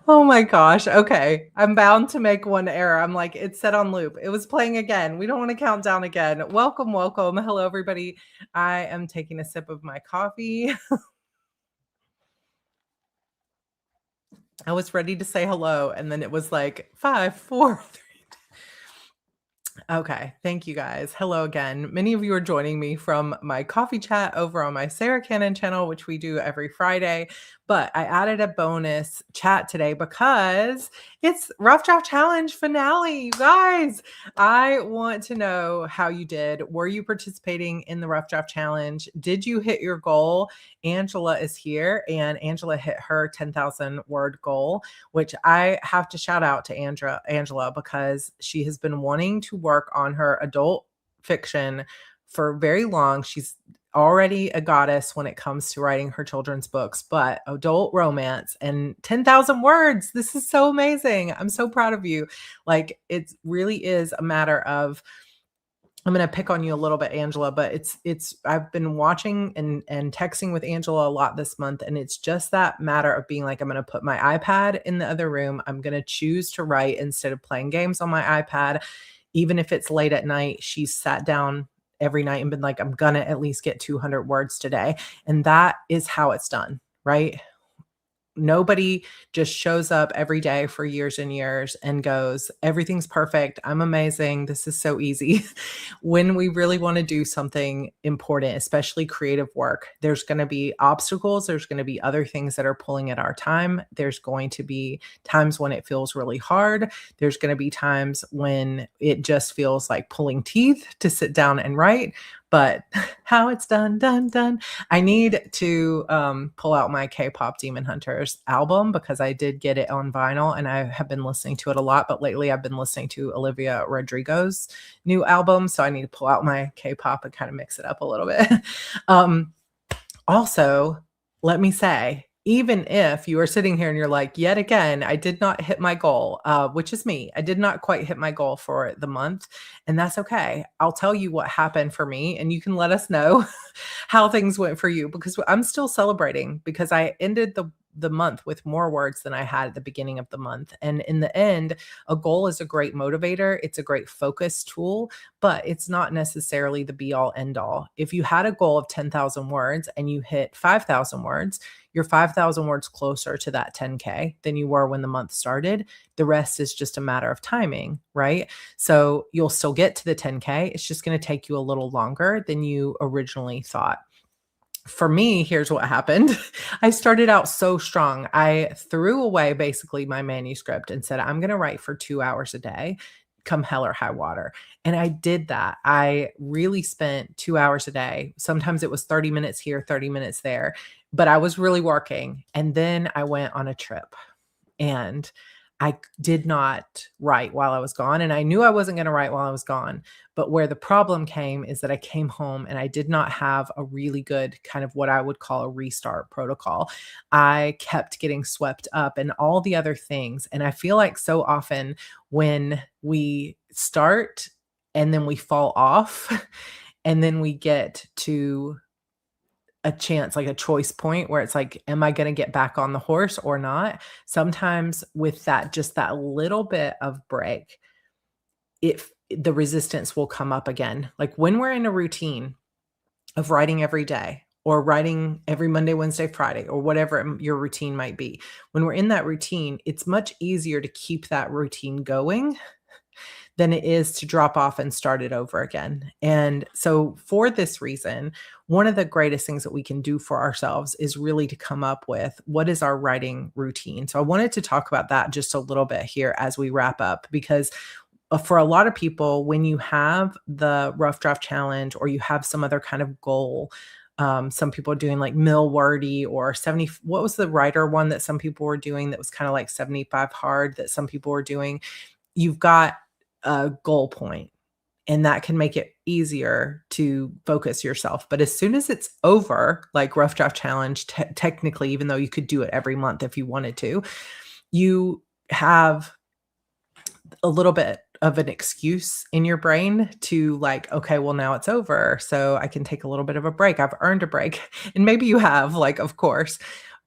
Oh my gosh. Okay. I'm bound to make one error. I'm like, it's set on loop. It was playing again. We don't want to count down again. Welcome, welcome. Hello, everybody. I am taking a sip of my coffee. I was ready to say hello, and then it was like 5, 4, 3. Okay, thank you guys. Hello again. Many of you are joining me from my coffee chat over on my Sarra Cannon channel, which we do every Friday. But I added a bonus chat today because it's Rough Draft Challenge finale. You guys, I want to know how you did. Were you participating in the Rough Draft Challenge? Did you hit your goal? Angela is here, and Angela hit her 10,000 word goal, which I have to shout out to Angela because she has been wanting to work on her adult fiction for very long. She's already a goddess when it comes to writing her children's books, but adult romance and 10,000 words. This is so amazing. I'm so proud of you. Like, it really is a matter of, I'm going to pick on you a little bit, Angela, but I've been watching and texting with Angela a lot this month. And it's just that matter of being like, I'm going to put my iPad in the other room. I'm going to choose to write instead of playing games on my iPad. Even if it's late at night, she's sat down every night and been like, I'm going to at least get 200 words today. And that is how it's done, right? Nobody just shows up every day for years and years and goes, everything's perfect. I'm amazing. This is so easy. When we really want to do something important, especially creative work, there's going to be obstacles. There's going to be other things that are pulling at our time. There's going to be times when it feels really hard. There's going to be times when it just feels like pulling teeth to sit down and write. But how it's done. I need to pull out my K-pop Demon Hunters album because I did get it on vinyl and I have been listening to it a lot. But lately I've been listening to Olivia Rodrigo's new album. So I need to pull out my K-pop and kind of mix it up a little bit. Also, let me say, even if you are sitting here and you're like, yet again, I did not hit my goal, which is me. I did not quite hit my goal for the month, and that's okay. I'll tell you what happened for me, and you can let us know how things went for you because I'm still celebrating because I ended the month with more words than I had at the beginning of the month. And in the end, a goal is a great motivator. It's a great focus tool, but it's not necessarily the be all end all. If you had a goal of 10,000 words and you hit 5,000 words, you're 5,000 words closer to that 10K than you were when the month started. The rest is just a matter of timing, right? So you'll still get to the 10K. It's just going to take you a little longer than you originally thought. For me, here's what happened. I started out so strong. I threw away basically my manuscript and said, I'm going to write for 2 hours a day, come hell or high water. And I did that. I really spent 2 hours a day. Sometimes it was 30 minutes here, 30 minutes there, but I was really working. And then I went on a trip and I did not write while I was gone. And I knew I wasn't going to write while I was gone. But where the problem came is that I came home and I did not have a really good kind of what I would call a restart protocol. I kept getting swept up in all the other things. And I feel like so often when we start and then we fall off and then we get to a chance, like a choice point where it's like, am I going to get back on the horse or not? Sometimes with that, just that little bit of break, the resistance will come up again. Like when we're in a routine of writing every day or writing every Monday, Wednesday, Friday, or whatever your routine might be, when we're in that routine, it's much easier to keep that routine going than it is to drop off and start it over again. And so for this reason, one of the greatest things that we can do for ourselves is really to come up with what is our writing routine. So I wanted to talk about that just a little bit here as we wrap up, because for a lot of people, when you have the Rough Draft Challenge or you have some other kind of goal, some people are doing like Millwordy or 70. What was the writer one that some people were doing that was kind of like 75 hard that some people were doing? You've got a goal point, and that can make it easier to focus yourself. But as soon as it's over, like Rough Draft Challenge, technically, even though you could do it every month if you wanted to, you have a little bit of an excuse in your brain to like, okay, well, now it's over. So I can take a little bit of a break. I've earned a break. And maybe you have, like, of course.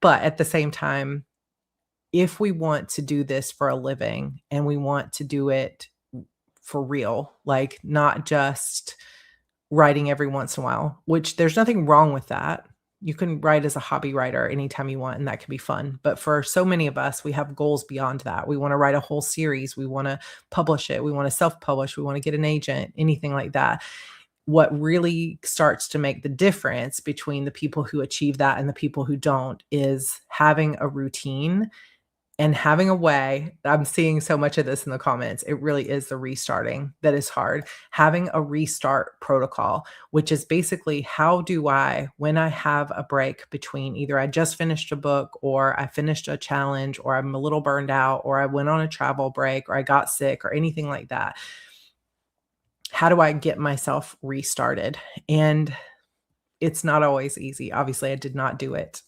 But at the same time, if we want to do this for a living and we want to do it for real, like not just writing every once in a while, which there's nothing wrong with that. You can write as a hobby writer anytime you want, and that can be fun. But for so many of us, we have goals beyond that. We want to write a whole series. We want to publish it. We want to self publish. We want to get an agent, anything like that. What really starts to make the difference between the people who achieve that and the people who don't is having a routine and having a way. I'm seeing so much of this in the comments. It really is the restarting that is hard. Having a restart protocol, which is basically how do I, when I have a break between either I just finished a book or I finished a challenge or I'm a little burned out or I went on a travel break or I got sick or anything like that, how do I get myself restarted? And it's not always easy. Obviously, I did not do it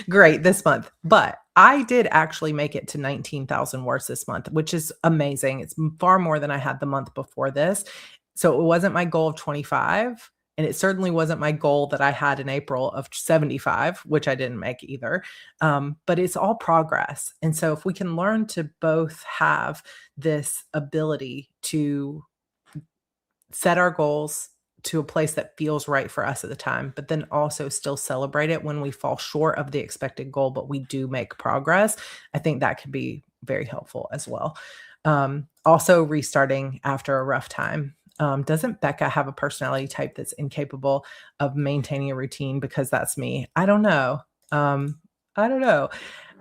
great this month, but I did actually make it to 19,000 words this month, which is amazing. It's far more than I had the month before this. So it wasn't my goal of 25, and it certainly wasn't my goal that I had in April of 75, which I didn't make either. But it's all progress. And so if we can learn to both have this ability to set our goals to a place that feels right for us at the time, but then also still celebrate it when we fall short of the expected goal, but we do make progress. I think that could be very helpful as well. Also restarting after a rough time. Doesn't Becca have a personality type that's incapable of maintaining a routine? Because that's me. I don't know. I don't know.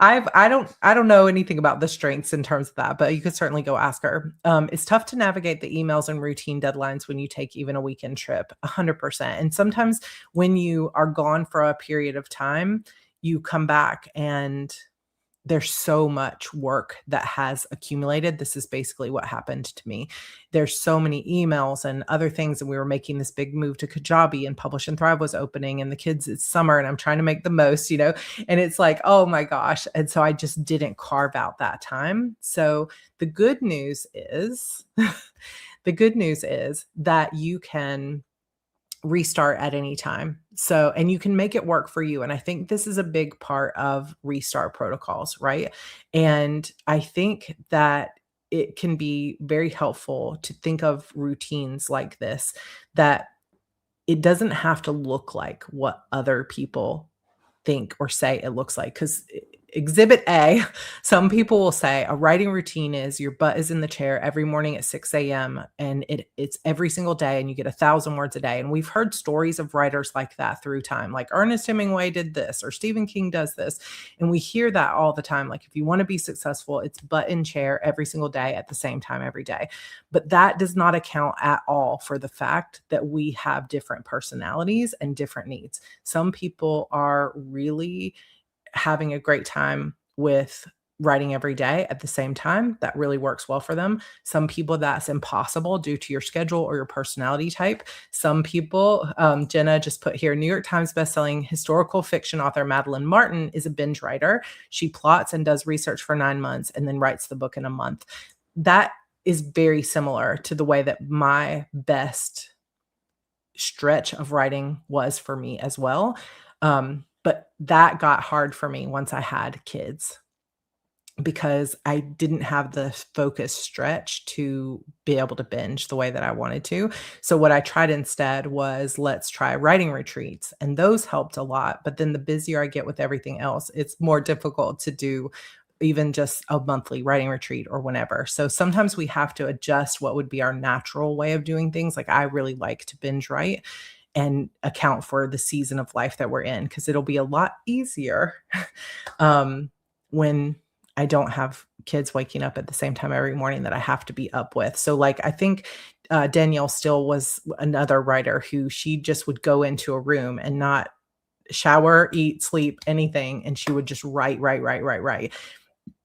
I don't know anything about the strengths in terms of that, but you could certainly go ask her. It's tough to navigate the emails and routine deadlines when you take even a weekend trip, 100%. And sometimes when you are gone for a period of time, you come back and there's so much work that has accumulated. This is basically what happened to me. There's so many emails and other things, and we were making this big move to Kajabi, and Publish and Thrive was opening, and the kids, it's summer, and I'm trying to make the most, and it's like, oh my gosh. And so I just didn't carve out that time. So the good news is, the good news is that you can restart at any time. So, and you can make it work for you. And I think this is a big part of restart protocols, right? And I think that it can be very helpful to think of routines like this, that it doesn't have to look like what other people think or say it looks like. Because exhibit A, some people will say a writing routine is your butt is in the chair every morning at 6 a.m. and it's every single day and you get 1,000 words a day. And we've heard stories of writers like that through time, like Ernest Hemingway did this or Stephen King does this. And we hear that all the time. Like if you want to be successful, it's butt in chair every single day at the same time every day. But that does not account at all for the fact that we have different personalities and different needs. Some people are really having a great time with writing every day at the same time. That really works well for them. Some people, that's impossible due to your schedule or your personality type. Some people, Jenna just put here, New York Times bestselling historical fiction author Madeline Martin is a binge writer. She plots and does research for 9 months and then writes the book in a month. That is very similar to the way that my best stretch of writing was for me as well. But that got hard for me once I had kids because I didn't have the focus stretch to be able to binge the way that I wanted to. So what I tried instead was let's try writing retreats, and those helped a lot. But then the busier I get with everything else, it's more difficult to do even just a monthly writing retreat or whenever. So sometimes we have to adjust what would be our natural way of doing things. Like I really like to binge write and account for the season of life that we're in, because it'll be a lot easier when I don't have kids waking up at the same time every morning that I have to be up with. So like, I think Danielle Still was another writer who she just would go into a room and not shower, eat, sleep, anything. And she would just write.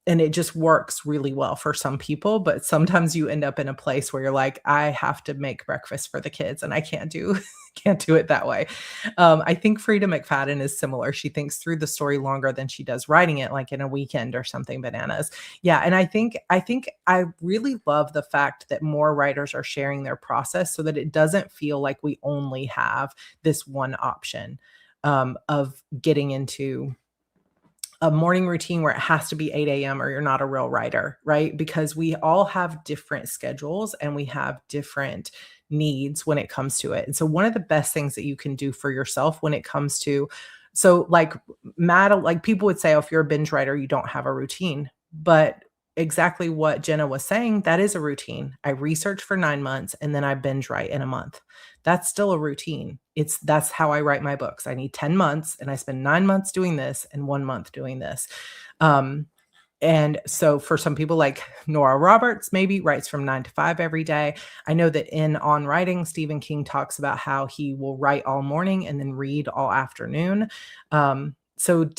and it just works really well for some people, but sometimes you end up in a place where you're like, "I have to make breakfast for the kids, and I can't do can't do it that way." I think Frida McFadden is similar. She thinks through the story longer than she does writing it, like, in a weekend or something bananas. Yeah, and I think I really love the fact that more writers are sharing their process so that it doesn't feel like we only have this one option, of getting into a morning routine where it has to be 8 a.m. or you're not a real writer, right? Because we all have different schedules and we have different needs when it comes to it. And so one of the best things that you can do for yourself when it comes to so like Matt, like people would say, oh, if you're a binge writer, you don't have a routine. But exactly what Jenna was saying, that is a routine. I research for 9 months and then I binge write in a month. That's still a routine. That's how I write my books. I need 10 months and I spend 9 months doing this and 1 month doing this. Um, and so for some people like Nora Roberts, maybe writes from 9 to 5 every day. I know that in On Writing, Stephen King talks about how he will write all morning and then read all afternoon. So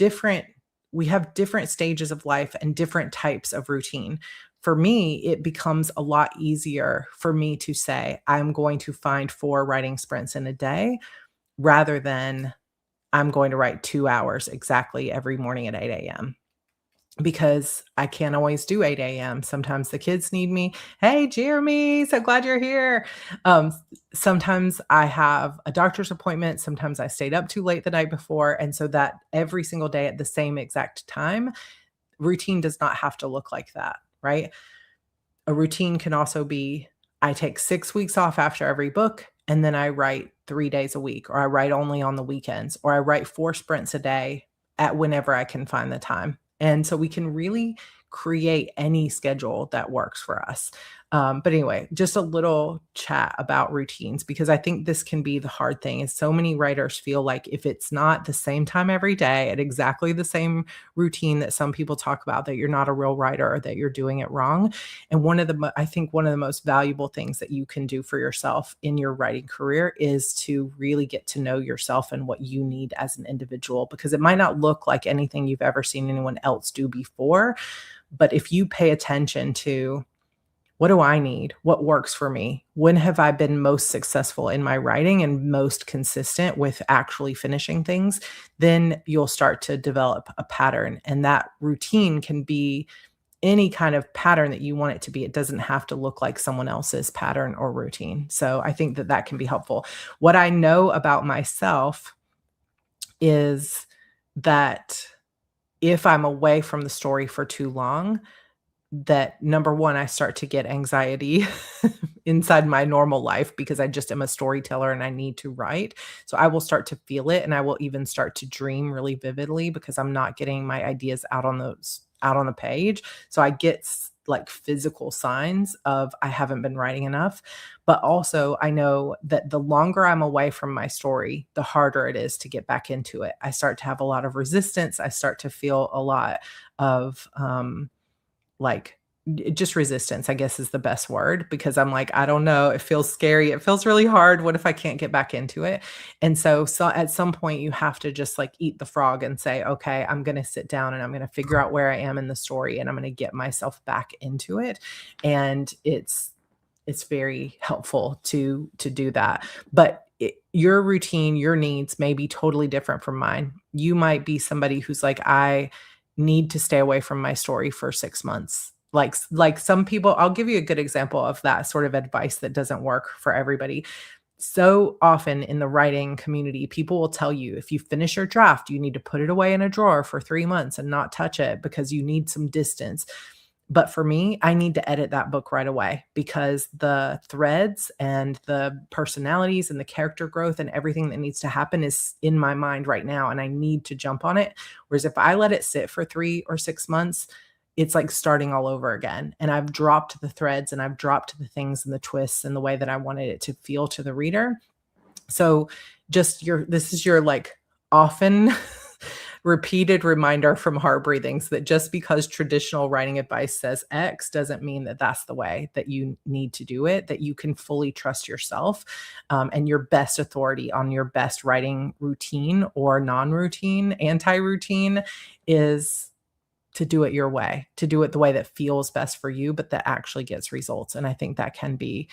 we have different stages of life and different types of routine. For me, it becomes a lot easier for me to say, I'm going to find 4 writing sprints in a day rather than I'm going to write 2 hours exactly every morning at 8 a.m. because I can't always do 8 a.m. Sometimes the kids need me. Hey, Jeremy, so glad you're here. Sometimes I have a doctor's appointment. Sometimes I stayed up too late the night before. And so that every single day at the same exact time, routine does not have to look like that, right? A routine can also be I take 6 weeks off after every book, and then I write 3 days a week, or I write only on the weekends, or I write 4 sprints a day at whenever I can find the time. And so we can really create any schedule that works for us. But anyway, just a little chat about routines because I think this can be the hard thing. Is so many writers feel like if it's not the same time every day at exactly the same routine that some people talk about, that you're not a real writer or that you're doing it wrong. And I think one of the most valuable things that you can do for yourself in your writing career is to really get to know yourself and what you need as an individual, because it might not look like anything you've ever seen anyone else do before. But if you pay attention to what do I need? What works for me? When have I been most successful in my writing and most consistent with actually finishing things? Then you'll start to develop a pattern. And that routine can be any kind of pattern that you want it to be. It doesn't have to look like someone else's pattern or routine. So I think that that can be helpful. What I know about myself is that if I'm away from the story for too long, that number one, I start to get anxiety inside my normal life because I just am a storyteller and I need to write. So I will start to feel it and I will even start to dream really vividly because I'm not getting my ideas out on the page. So I get like physical signs of I haven't been writing enough. But also I know that the longer I'm away from my story, the harder it is to get back into it. I start to have a lot of resistance. I start to feel a lot of like just resistance, I guess is the best word, because I'm like, I don't know, it feels scary. It feels really hard. What if I can't get back into it? And so at some point you have to just like eat the frog and say, okay, I'm going to sit down and I'm going to figure out where I am in the story and I'm going to get myself back into it. And it's very helpful to do that. But your routine, your needs may be totally different from mine. You might be somebody who's like, I need to stay away from my story for 6 months. Like some people, I'll give you a good example of that sort of advice that doesn't work for everybody. So often in the writing community, people will tell you if you finish your draft, you need to put it away in a drawer for 3 months and not touch it because you need some distance. But for me, I need to edit that book right away because the threads and the personalities and the character growth and everything that needs to happen is in my mind right now. And I need to jump on it. Whereas if I let it sit for 3 or 6 months, it's like starting all over again. And I've dropped the threads and I've dropped the things and the twists and the way that I wanted it to feel to the reader. So this is your like often repeated reminder from Heart Breathings that just because traditional writing advice says X doesn't mean that that's the way that you need to do it, that you can fully trust yourself and your best authority on your best writing routine or non-routine, anti-routine is to do it your way, to do it the way that feels best for you, but that actually gets results. And I think that can be,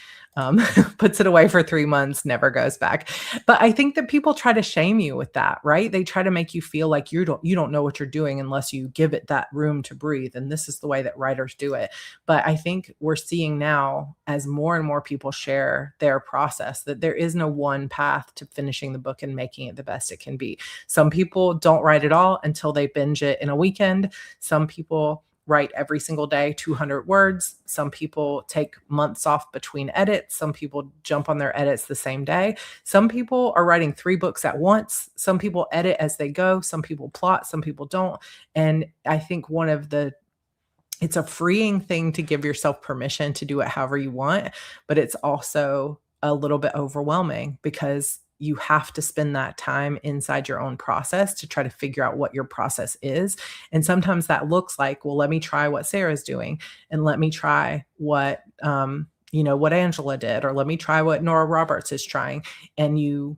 puts it away for 3 months, never goes back. But I think that people try to shame you with that, right? They try to make you feel like you don't know what you're doing unless you give it that room to breathe. And this is the way that writers do it. But I think we're seeing now, as more and more people share their process, that there is no one path to finishing the book and making it the best it can be. Some people don't write at all until they binge it in a weekend. Some people write every single day, 200 words. Some people take months off between edits. Some people jump on their edits the same day. Some people are writing 3 books at once. Some people edit as they go. Some people plot, some people don't. And I think it's a freeing thing to give yourself permission to do it however you want, but it's also a little bit overwhelming because you have to spend that time inside your own process to try to figure out what your process is. And sometimes that looks like, well, let me try what Sarah's doing, and let me try what what Angela did, or let me try what Nora Roberts is trying. And you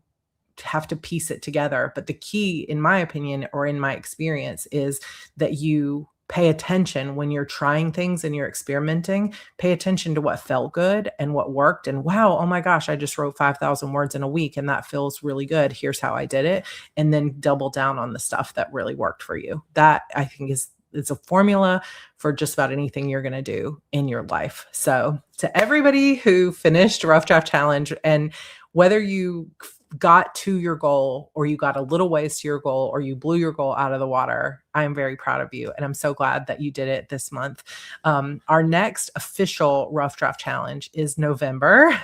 have to piece it together. But the key, in my opinion, or in my experience, is that you pay attention when you're trying things and you're experimenting. Pay attention to what felt good and what worked. And wow, oh my gosh, I just wrote 5,000 words in a week and that feels really good. Here's how I did it. And then double down on the stuff that really worked for you. That, I think, it's a formula for just about anything you're going to do in your life. So to everybody who finished Rough Draft Challenge, and whether you got to your goal or you got a little ways to your goal or you blew your goal out of the water, I am very proud of you. And I'm so glad that you did it this month. Our next official Rough Draft Challenge is November,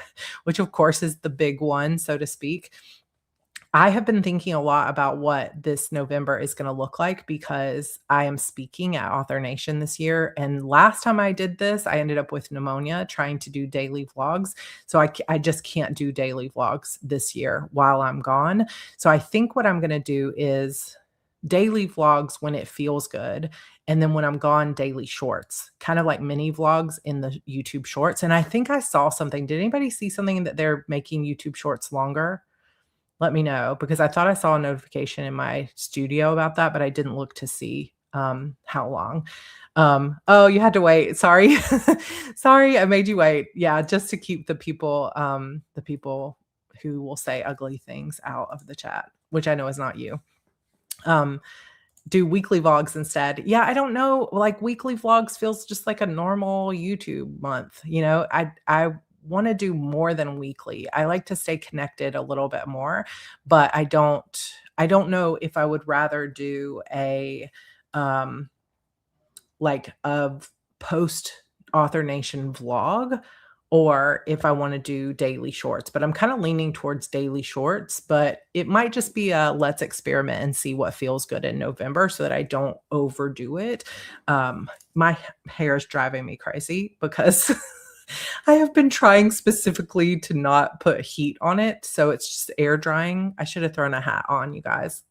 which of course is the big one, so to speak. I have been thinking a lot about what this November is going to look like because I am speaking at Author Nation this year. And last time I did this, I ended up with pneumonia trying to do daily vlogs. So I just can't do daily vlogs this year while I'm gone. So I think what I'm going to do is daily vlogs when it feels good. And then when I'm gone, daily shorts, kind of like mini vlogs in the YouTube shorts. And I think I saw something. Did anybody see something that they're making YouTube shorts longer? Let me know, because I thought I saw a notification in my studio about that, but I didn't look to see how long. Oh, you had to wait. Sorry. Sorry, I made you wait. Yeah, just to keep the people who will say ugly things out of the chat, which I know is not you. Do weekly vlogs instead. Yeah, I don't know. Like, weekly vlogs feels just like a normal YouTube month. I want to do more than weekly. I like to stay connected a little bit more, but I don't know if I would rather do a post Author Nation vlog, or if I want to do daily shorts. But I'm kind of leaning towards daily shorts, but it might just be a let's experiment and see what feels good in November so that I don't overdo it. My hair is driving me crazy because I have been trying specifically to not put heat on it, so it's just air drying. I should have thrown a hat on, you guys.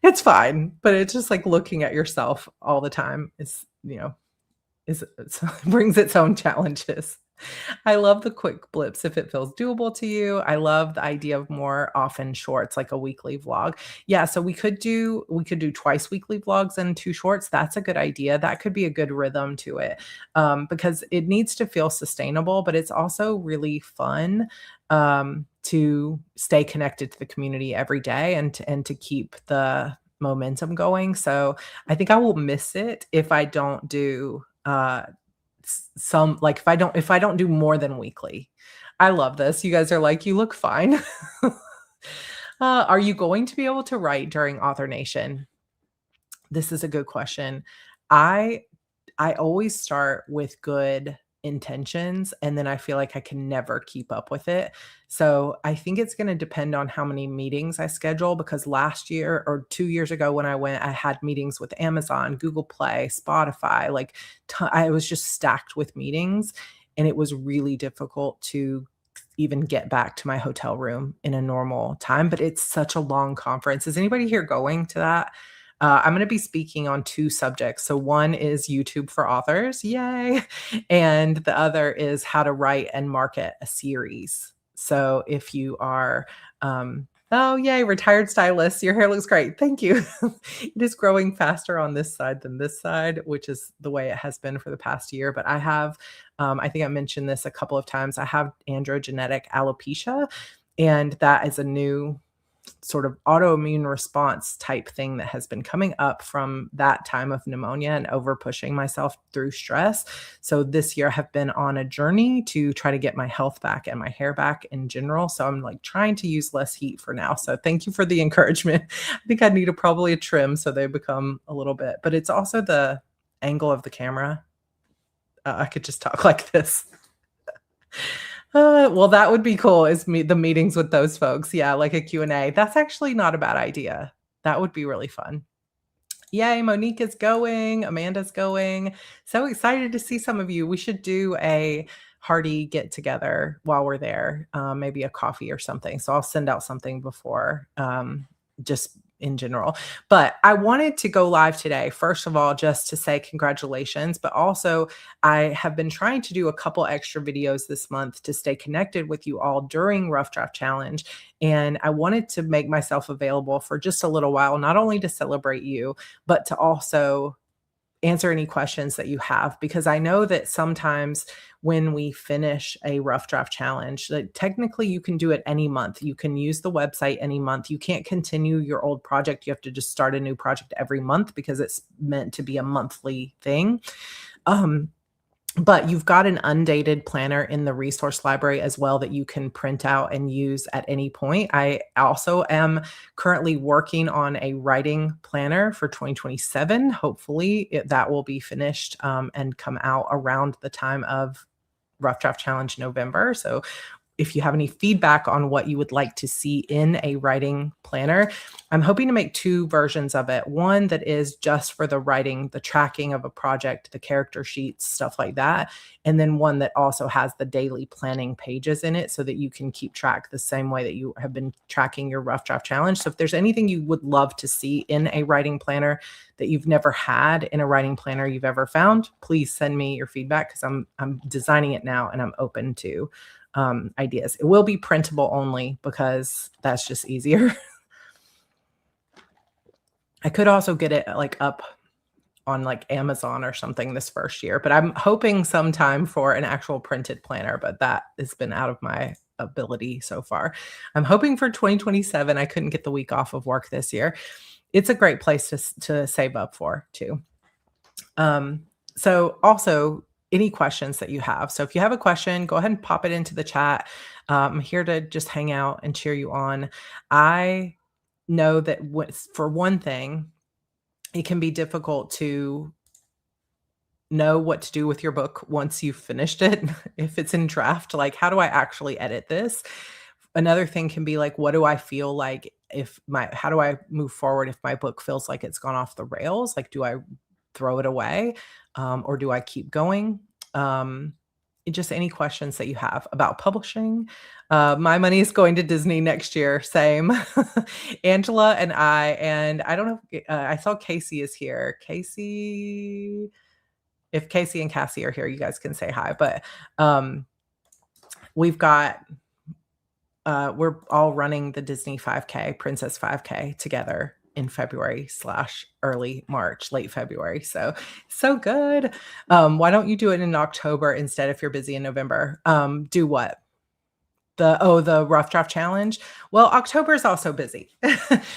It's fine, but it's just like looking at yourself all the time it brings its own challenges. I love the quick blips if it feels doable to you. I love the idea of more often shorts, like a weekly vlog. Yeah, so we could do twice weekly vlogs and 2 shorts. That's a good idea. That could be a good rhythm to it, because it needs to feel sustainable, but it's also really fun to stay connected to the community every day and to keep the momentum going. So I think I will miss it if I don't do if I don't do more than weekly. I love this. You guys are like, you look fine. Are you going to be able to write during Author Nation? This is a good question. I always start with good intentions, and then I feel like I can never keep up with it. So I think it's going to depend on how many meetings I schedule, because last year or 2 years ago when I went, I had meetings with Amazon, Google Play, Spotify, I was just stacked with meetings, and it was really difficult to even get back to my hotel room in a normal time. But it's such a long conference. Is anybody here going to that? I'm going to be speaking on 2 subjects. So one is YouTube for authors, yay, and the other is how to write and market a series. So if you are Oh, yay, retired stylist. Your hair looks great. Thank you. It is growing faster on this side than this side, which is the way it has been for the past year. But I have, I think I mentioned this a couple of times. I have androgenetic alopecia, and that is a new sort of autoimmune response type thing that has been coming up from that time of pneumonia and over pushing myself through stress. So this year I have been on a journey to try to get my health back and my hair back in general. So I'm like trying to use less heat for now. So thank you for the encouragement. I think I need probably a trim so they become a little bit, but it's also the angle of the camera. I could just talk like this. Well, that would be cool is the meetings with those folks. Yeah, like a Q&A. That's actually not a bad idea. That would be really fun. Yay, Monique is going, Amanda's going. So excited to see some of you. We should do a hearty get together while we're there, maybe a coffee or something. So I'll send out something before, just in general. But I wanted to go live today, first of all, just to say congratulations, but also I have been trying to do a couple extra videos this month to stay connected with you all during Rough Draft Challenge. And I wanted to make myself available for just a little while, not only to celebrate you, but to also answer any questions that you have, because I know that sometimes when we finish a rough draft challenge, that technically you can do it any month. You can use the website any month. You can't continue your old project. You have to just start a new project every month because it's meant to be a monthly thing. But you've got an undated planner in the resource library as well that you can print out and use at any point. I also am currently working on a writing planner for 2027. Hopefully that will be finished and come out around the time of Rough Draft Challenge November. So if you have any feedback on what you would like to see in a writing planner, I'm hoping to make two versions of it. One that is just for the writing, the tracking of a project, the character sheets, stuff like that. And then one that also has the daily planning pages in it so that you can keep track the same way that you have been tracking your Rough Draft Challenge. So if there's anything you would love to see in a writing planner that you've never had in a writing planner you've ever found, please send me your feedback because I'm designing it now and I'm open to ideas. It will be printable only because that's just easier. I could also get it like up on like Amazon or something this first year, but I'm hoping sometime for an actual printed planner, but that has been out of my ability so far. I'm hoping for 2027. I couldn't get the week off of work this year. It's a great place to save up for too. So also any questions that you have. So if you have a question, go ahead and pop it into the chat. I'm here to just hang out and cheer you on. I know that for one thing, it can be difficult to know what to do with your book once you've finished it. If it's in draft, like, how do I actually edit this? Another thing can be like, what do I feel like how do I move forward if my book feels like it's gone off the rails? Like, do I throw it away? Or do I keep going? Just any questions that you have about publishing. My money is going to Disney next year. Same. Angela and I don't know, I saw Casey is here. Casey, if Casey and Cassie are here, you guys can say hi. But we've got, we're all running the Disney 5K, Princess 5K together in February / early March, late February. So good. Why don't you do it in October instead if you're busy in November? Do what? The Rough Draft Challenge. Well, October is also busy,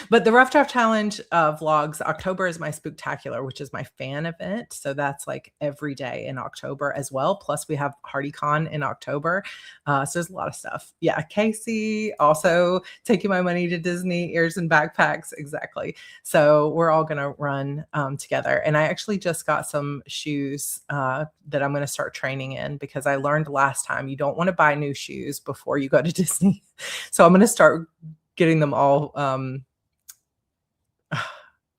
but the Rough Draft Challenge vlogs, October is my Spooktacular, which is my fan event. So that's like every day in October as well. Plus we have HardyCon in October. So there's a lot of stuff. Yeah. Casey also taking my money to Disney, ears and backpacks. Exactly. So we're all going to run together. And I actually just got some shoes that I'm going to start training in because I learned last time you don't want to buy new shoes before you go to Disney. So I'm going to start getting them all,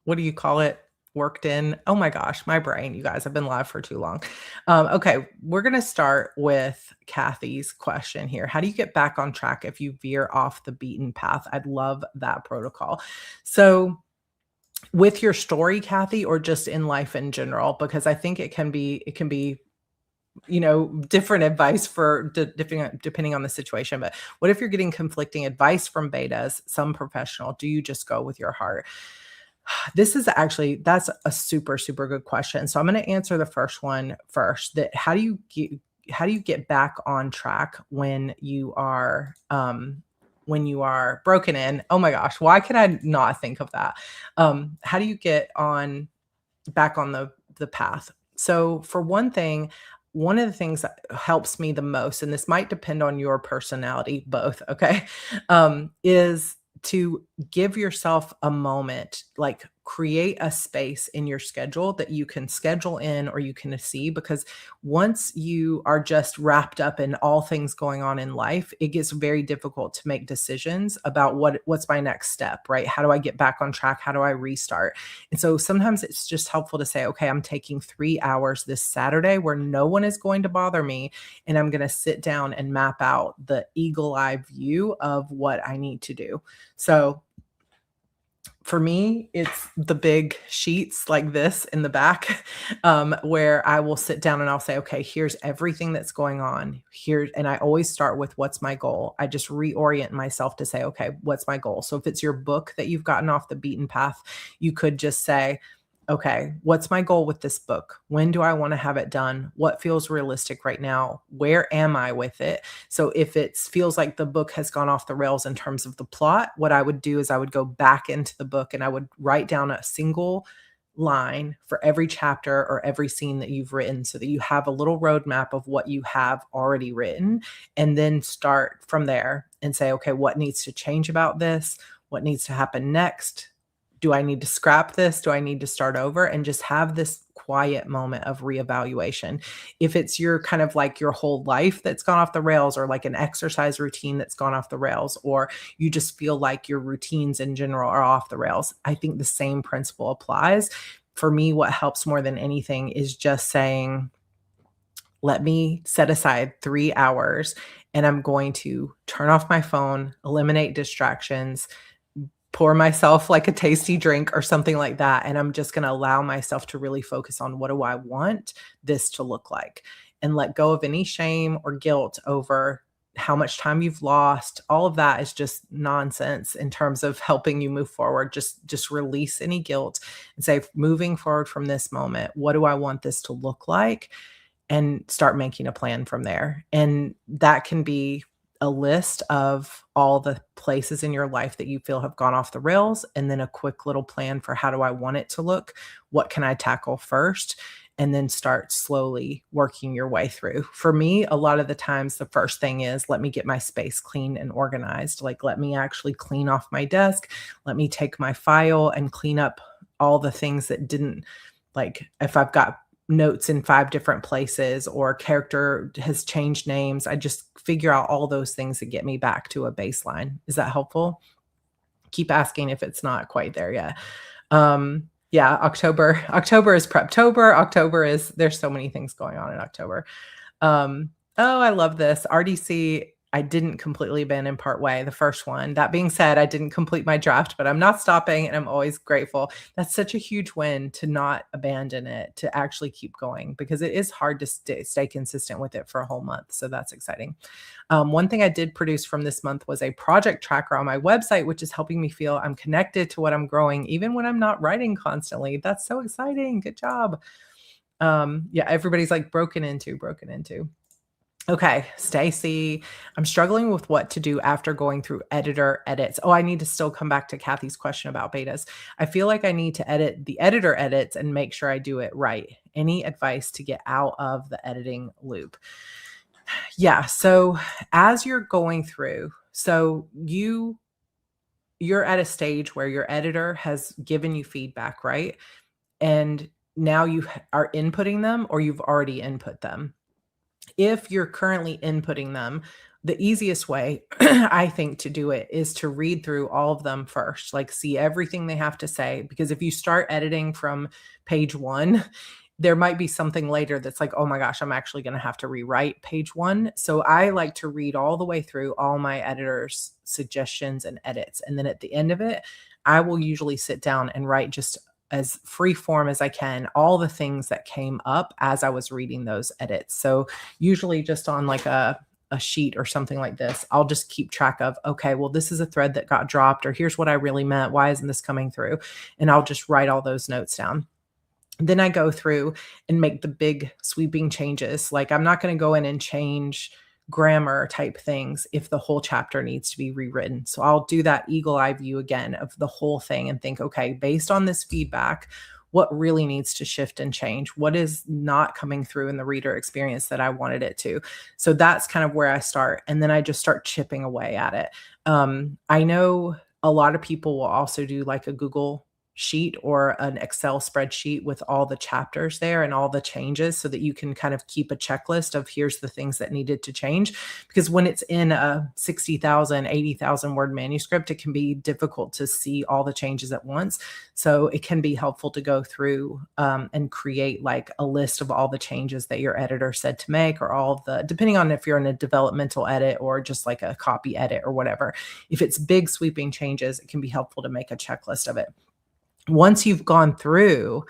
what do you call it? Worked in. Oh my gosh, my brain, you guys, I've been live for too long. Okay, we're going to start with Kathy's question here. How do you get back on track if you veer off the beaten path? I'd love that protocol. So with your story, Kathy, or just in life in general, because I think it can be different advice for depending on the situation. But what if you're getting conflicting advice from betas, some professional? Do you just go with your heart? That's a super, super good question. So I'm going to answer the first one first. That how do you get back on track when you are broken in? Oh my gosh, why can I not think of that? How do you get on back on the path? So for one thing, one of the things that helps me the most, and this might depend on your personality, both, okay, is to give yourself a moment, like create a space in your schedule that you can schedule in or you can see, because once you are just wrapped up in all things going on in life, it gets very difficult to make decisions about what's my next step, right? How do I get back on track? How do I restart? And so sometimes it's just helpful to say, okay, I'm taking 3 hours this Saturday where no one is going to bother me. And I'm going to sit down and map out the eagle eye view of what I need to do. So for me, it's the big sheets like this in the back, where I will sit down and I'll say, okay, here's everything that's going on here. And I always start with what's my goal. I just reorient myself to say, okay, what's my goal? So if it's your book that you've gotten off the beaten path, you could just say, okay, what's my goal with this book? When do I want to have it done? What feels realistic right now? Where am I with it? So if it feels like the book has gone off the rails in terms of the plot, what I would do is I would go back into the book and I would write down a single line for every chapter or every scene that you've written so that you have a little roadmap of what you have already written, and then start from there and say, okay, what needs to change about this? What needs to happen next? Do I need to scrap this? Do I need to start over? And just have this quiet moment of reevaluation. If it's your kind of like your whole life that's gone off the rails, or like an exercise routine that's gone off the rails, or you just feel like your routines in general are off the rails, I think the same principle applies. For me, what helps more than anything is just saying, let me set aside 3 hours and I'm going to turn off my phone, eliminate distractions, pour myself like a tasty drink or something like that, and I'm just gonna allow myself to really focus on what do I want this to look like, and let go of any shame or guilt over how much time you've lost. All of that is just nonsense in terms of helping you move forward. Just release any guilt and say, moving forward from this moment, what do I want this to look like? And start making a plan from there. And that can be a list of all the places in your life that you feel have gone off the rails, and then a quick little plan for how do I want it to look? What can I tackle first? And then start slowly working your way through. For me, a lot of the times, the first thing is let me get my space clean and organized. Like, let me actually clean off my desk. Let me take my file and clean up all the things that didn't, like, if I've got notes in 5 different places or character has changed names, I just figure out all those things that get me back to a baseline. Is that helpful? Keep asking if it's not quite there yet. Yeah, October is Preptober. October is there's so many things going on in October. Oh, I love this. RDC, I didn't completely abandon part way, the first one. That being said, I didn't complete my draft, but I'm not stopping and I'm always grateful. That's such a huge win to not abandon it, to actually keep going, because it is hard to stay consistent with it for a whole month. So that's exciting. One thing I did produce from this month was a project tracker on my website, which is helping me feel I'm connected to what I'm growing, even when I'm not writing constantly. That's so exciting. Good job. Yeah, everybody's like broken into. Okay, Stacy, I'm struggling with what to do after going through editor edits. Oh, I need to still come back to Kathy's question about betas. I feel like I need to edit the editor edits and make sure I do it right. Any advice to get out of the editing loop? Yeah, so as you're going through, so you're at a stage where your editor has given you feedback, right? And now you are inputting them, or you've already input them. If you're currently inputting them, the easiest way, I think, to do it is to read through all of them first, like see everything they have to say. Because if you start editing from page 1, there might be something later that's like, oh my gosh, I'm actually going to have to rewrite page 1. So I like to read all the way through all my editors' suggestions and edits. And then at the end of it, I will usually sit down and write just as free form as I can, all the things that came up as I was reading those edits. So usually just on like a sheet or something like this, I'll just keep track of, okay, well, this is a thread that got dropped, or here's what I really meant. Why isn't this coming through? And I'll just write all those notes down. Then I go through and make the big sweeping changes. Like I'm not going to go in and change grammar type things if the whole chapter needs to be rewritten. So I'll do that eagle eye view again of the whole thing and think, okay, based on this feedback, what really needs to shift and change? What is not coming through in the reader experience that I wanted it to? So that's kind of where I start. And then I just start chipping away at it. I know a lot of people will also do like a Google sheet or an Excel spreadsheet with all the chapters there and all the changes so that you can kind of keep a checklist of here's the things that needed to change. Because when it's in a 60,000, 80,000 word manuscript, it can be difficult to see all the changes at once. So it can be helpful to go through and create like a list of all the changes that your editor said to make, or all of the, depending on if you're in a developmental edit or just like a copy edit or whatever. If it's big sweeping changes, it can be helpful to make a checklist of it. Once you've gone through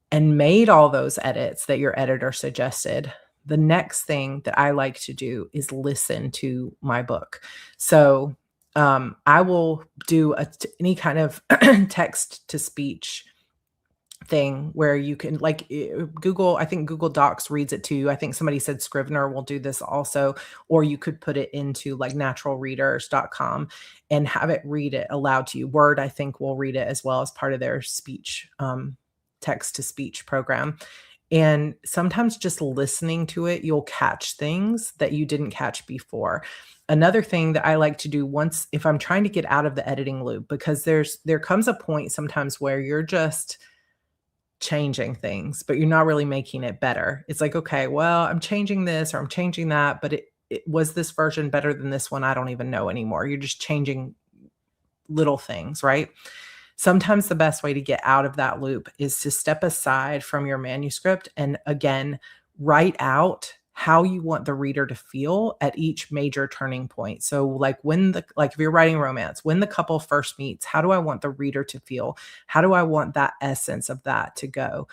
and made all those edits that your editor suggested, the next thing that I like to do is listen to my book. So I will do any kind of text to speech thing where you can like Google, I think Google Docs reads it to you. I think somebody said Scrivener will do this also, or you could put it into like naturalreaders.com and have it read it aloud to you. Word, I think, will read it as well as part of their speech, text to speech program. And sometimes just listening to it, you'll catch things that you didn't catch before. Another thing that I like to do once, if I'm trying to get out of the editing loop, because there comes a point sometimes where you're just changing things, but you're not really making it better. It's like, okay, well, I'm changing this or I'm changing that, but it was this version better than this one? I don't even know anymore. You're just changing little things, right? Sometimes the best way to get out of that loop is to step aside from your manuscript and again, write out how you want the reader to feel at each major turning point. So like if you're writing romance, when the couple first meets, how do I want the reader to feel? How do I want that essence of that to go?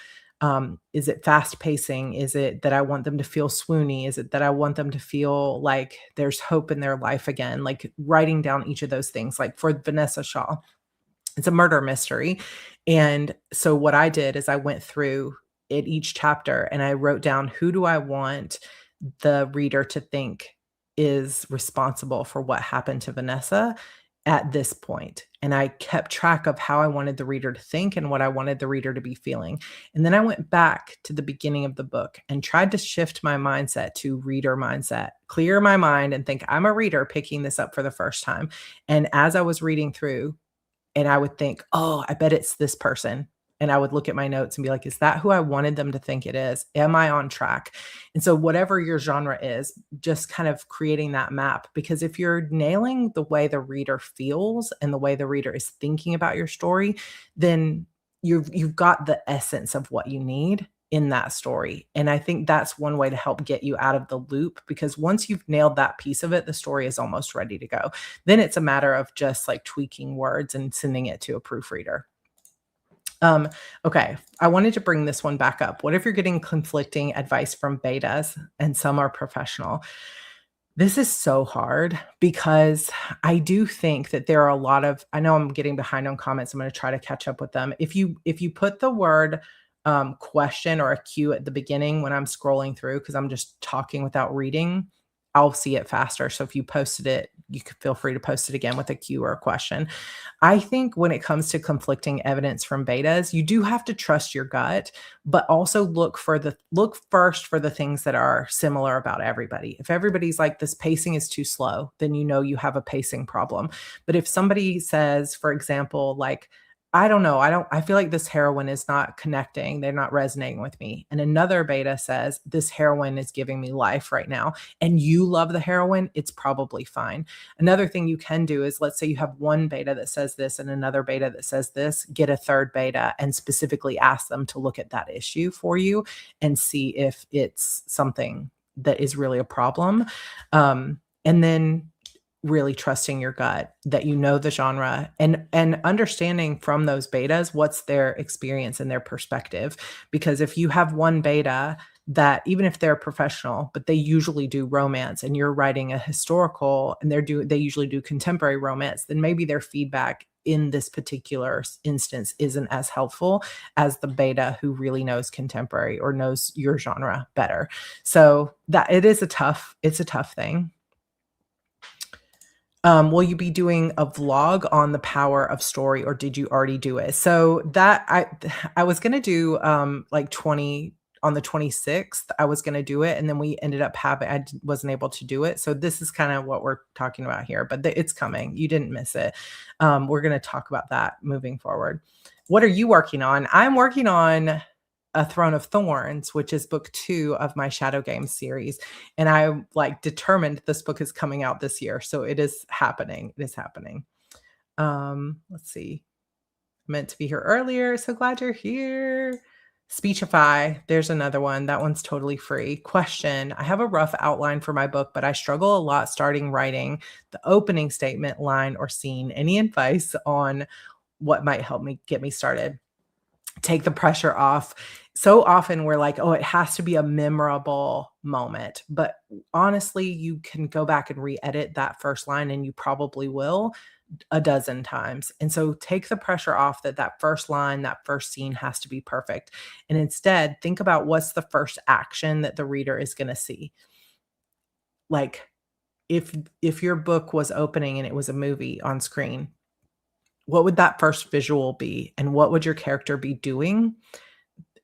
Is it fast pacing? Is it that I want them to feel swoony? Is it that I want them to feel like there's hope in their life again? Like writing down each of those things, like for Vanessa Shaw, it's a murder mystery. And so what I did is I went through at each chapter and I wrote down, who do I want the reader to think is responsible for what happened to Vanessa at this point? And I kept track of how I wanted the reader to think and what I wanted the reader to be feeling. And then I went back to the beginning of the book and tried to shift my mindset to reader mindset, clear my mind and think I'm a reader picking this up for the first time. And as I was reading through, and I would think, oh, I bet it's this person. And I would look at my notes and be like, is that who I wanted them to think it is? Am I on track? And so whatever your genre is, just kind of creating that map, because if you're nailing the way the reader feels and the way the reader is thinking about your story, then you've got the essence of what you need in that story. And I think that's one way to help get you out of the loop, because once you've nailed that piece of it, the story is almost ready to go. Then it's a matter of just like tweaking words and sending it to a proofreader. Okay, I wanted to bring this one back up. What if you're getting conflicting advice from betas and some are professional? This is so hard because I do think that there are a lot of, I know I'm getting behind on comments. I'm going to try to catch up with them. If you put the word question or a Q at the beginning when I'm scrolling through, because I'm just talking without reading, I'll see it faster. So if you posted it, you could feel free to post it again with a Q or a question. I think when it comes to conflicting evidence from betas, you do have to trust your gut, but also look first for the things that are similar about everybody. If everybody's like, this pacing is too slow, then you know you have a pacing problem. But if somebody says, for example, like, I don't know, I feel like this heroine is not connecting, they're not resonating with me. And another beta says, this heroine is giving me life right now, and you love the heroine, it's probably fine. Another thing you can do is, let's say you have one beta that says this and another beta that says this, get a third beta and specifically ask them to look at that issue for you and see if it's something that is really a problem. And then really trusting your gut, that you know the genre, and understanding from those betas what's their experience and their perspective. Because if you have one beta that, even if they're professional, but they usually do romance, and you're writing a historical and they usually do contemporary romance, then maybe their feedback in this particular instance isn't as helpful as the beta who really knows contemporary or knows your genre better. So that it's a tough thing. Will you be doing a vlog on the power of story, or did you already do it? So that I was gonna do like 20 on the 26th. I was gonna do it, and then we ended up having wasn't able to do it. So this is kind of what we're talking about here, but it's coming. You didn't miss it. We're gonna talk about that moving forward. What are you working on? I'm working on A Throne of Thorns, which is book 2 of my Shadow Games series. And I'm like determined this book is coming out this year. So it is happening. It is happening. Let's see. Meant to be here earlier. So glad you're here. Speechify. There's another one. That one's totally free. Question. I have a rough outline for my book, but I struggle a lot starting writing the opening statement, line, or scene. Any advice on what might help me get me started? Take the pressure off. So often we're like, oh, it has to be a memorable moment. But honestly, you can go back and re-edit that first line, and you probably will a dozen times. And so take the pressure off that first line, that first scene has to be perfect. And instead, think about what's the first action that the reader is going to see. Like if your book was opening and it was a movie on screen, what would that first visual be? And what would your character be doing?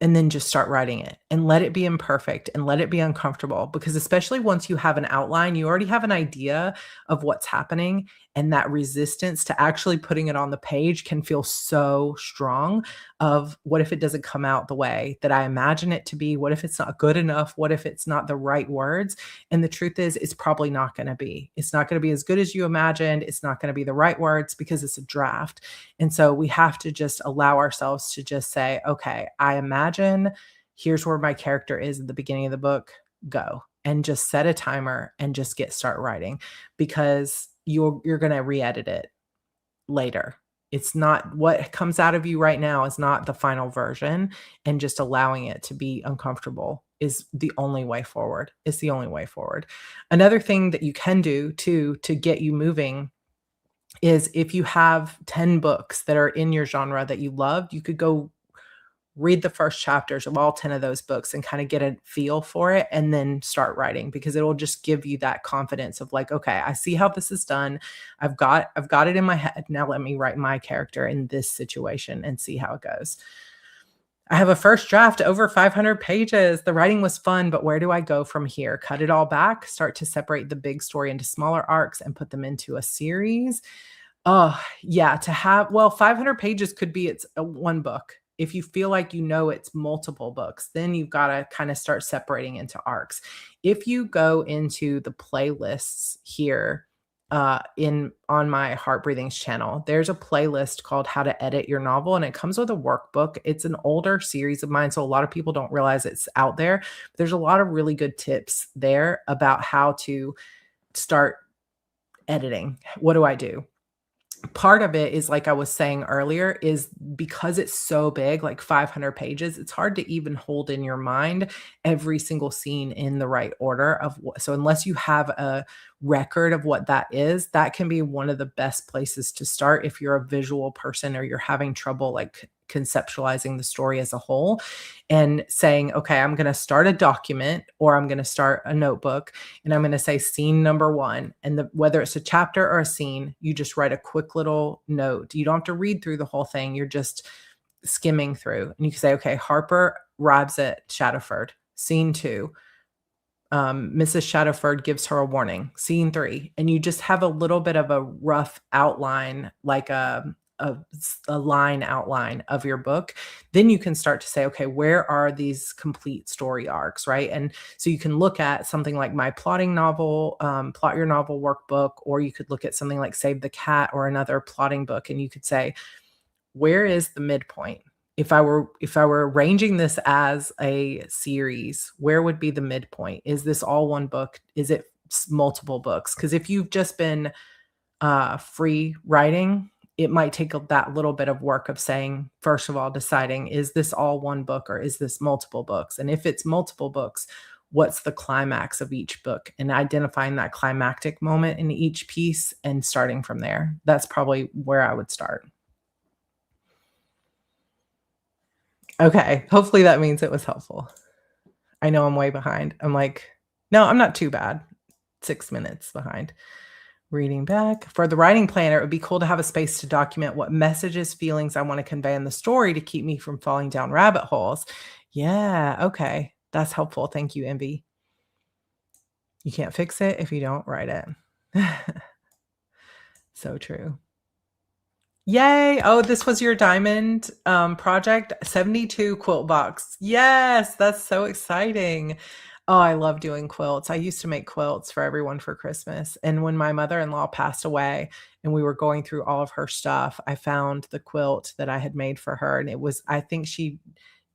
And then just start writing it and let it be imperfect and let it be uncomfortable, because especially once you have an outline, you already have an idea of what's happening, and that resistance to actually putting it on the page can feel so strong of what if it doesn't come out the way that I imagine it to be? What if it's not good enough? What if it's not the right words? And the truth is, it's probably not going to be. It's not going to be as good as you imagined. It's not going to be the right words because it's a draft. And so we have to just allow ourselves to just say, okay, I imagine here's where my character is at the beginning of the book, go. And just set a timer and just start writing, because you're going to re-edit it later. It's not what comes out of you right now is not the final version, and just allowing it to be uncomfortable is the only way forward. It's the only way forward. Another thing that you can do too to get you moving is, if you have 10 books that are in your genre that you loved, you could go read the first chapters of all 10 of those books and kind of get a feel for it, and then start writing, because it'll just give you that confidence of like, okay, I see how this is done. I've got it in my head. Now let me write my character in this situation and see how it goes. I have a first draft over 500 pages. The writing was fun, but where do I go from here? Cut it all back, start to separate the big story into smaller arcs and put them into a series. Oh, yeah, 500 pages could be one book. If you feel like it's multiple books, then you've got to kind of start separating into arcs. If you go into the playlists here on my Heart Breathings channel, there's a playlist called How to Edit Your Novel, and it comes with a workbook. It's an older series of mine, so a lot of people don't realize it's out there. There's a lot of really good tips there about how to start editing. What do I do? Part of it is, like I was saying earlier, is because it's so big, like 500 pages, it's hard to even hold in your mind every single scene in the right order so unless you have a record of what that is, that can be one of the best places to start if you're a visual person or you're having trouble like conceptualizing the story as a whole, and saying, okay, I'm going to start a document, or I'm going to start a notebook, and I'm going to say scene number 1. And whether it's a chapter or a scene, you just write a quick little note. You don't have to read through the whole thing. You're just skimming through, and you can say, okay, Harper arrives at Shadowford. Scene 2. Mrs. Shadowford gives her a warning. Scene 3. And you just have a little bit of a rough outline, like a line outline of your book. Then you can start to say, okay, where are these complete story arcs, right? And so you can look at something like my plotting novel, Plot Your Novel workbook, or you could look at something like Save the Cat or another plotting book, and you could say, where is the midpoint? If I were arranging this as a series, where would be the midpoint? Is this all one book? Is it multiple books. Because if you've just been free writing, it might take that little bit of work of saying, first of all, deciding, is this all one book or is this multiple books? And if it's multiple books, what's the climax of each book, and identifying that climactic moment in each piece and starting from there. That's probably where I would start. Okay. Hopefully that means it was helpful. I know I'm way behind. I'm like, no, I'm not too bad. 6 minutes behind. Reading back. For the writing planner, it would be cool to have a space to document what messages, feelings I want to convey in the story to keep me from falling down rabbit holes. Yeah, okay. That's helpful. Thank you, Envy. You can't fix it if you don't write it. So true. Yay! Oh, this was your diamond project? 72 quilt box. Yes, that's so exciting. Oh, I love doing quilts. I used to make quilts for everyone for Christmas. And when my mother-in-law passed away and we were going through all of her stuff, I found the quilt that I had made for her. And it was, I think she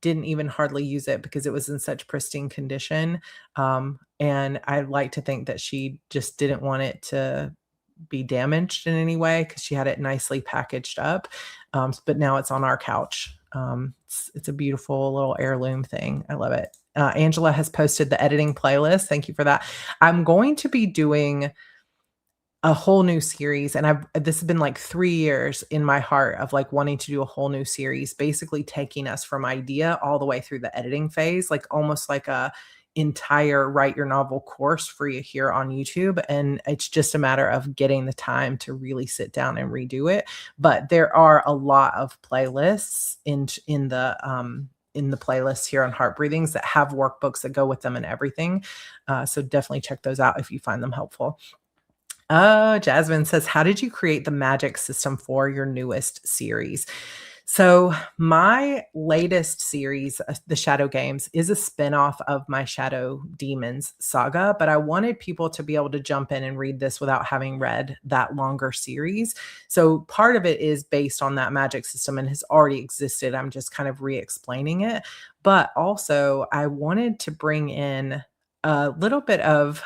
didn't even hardly use it because it was in such pristine condition. And I like to think that she just didn't want it to be damaged in any way because she had it nicely packaged up. But now it's on our couch. It's a beautiful little heirloom thing. I love it. Angela has posted the editing playlist. Thank you for that. I'm going to be doing a whole new series, and this has been like 3 years in my heart of like wanting to do a whole new series, basically taking us from idea all the way through the editing phase, like almost like a entire write your novel course free here on YouTube. And it's just a matter of getting the time to really sit down and redo it. But there are a lot of playlists in the playlists here on Heart Breathings that have workbooks that go with them and everything. So definitely check those out if you find them helpful. Oh, Jasmine says, how did you create the magic system for your newest series? So my latest series, The Shadow Games, is a spinoff of my Shadow Demons saga, but I wanted people to be able to jump in and read this without having read that longer series. So part of it is based on that magic system and has already existed. I'm just kind of re-explaining it. But also I wanted to bring in a little bit of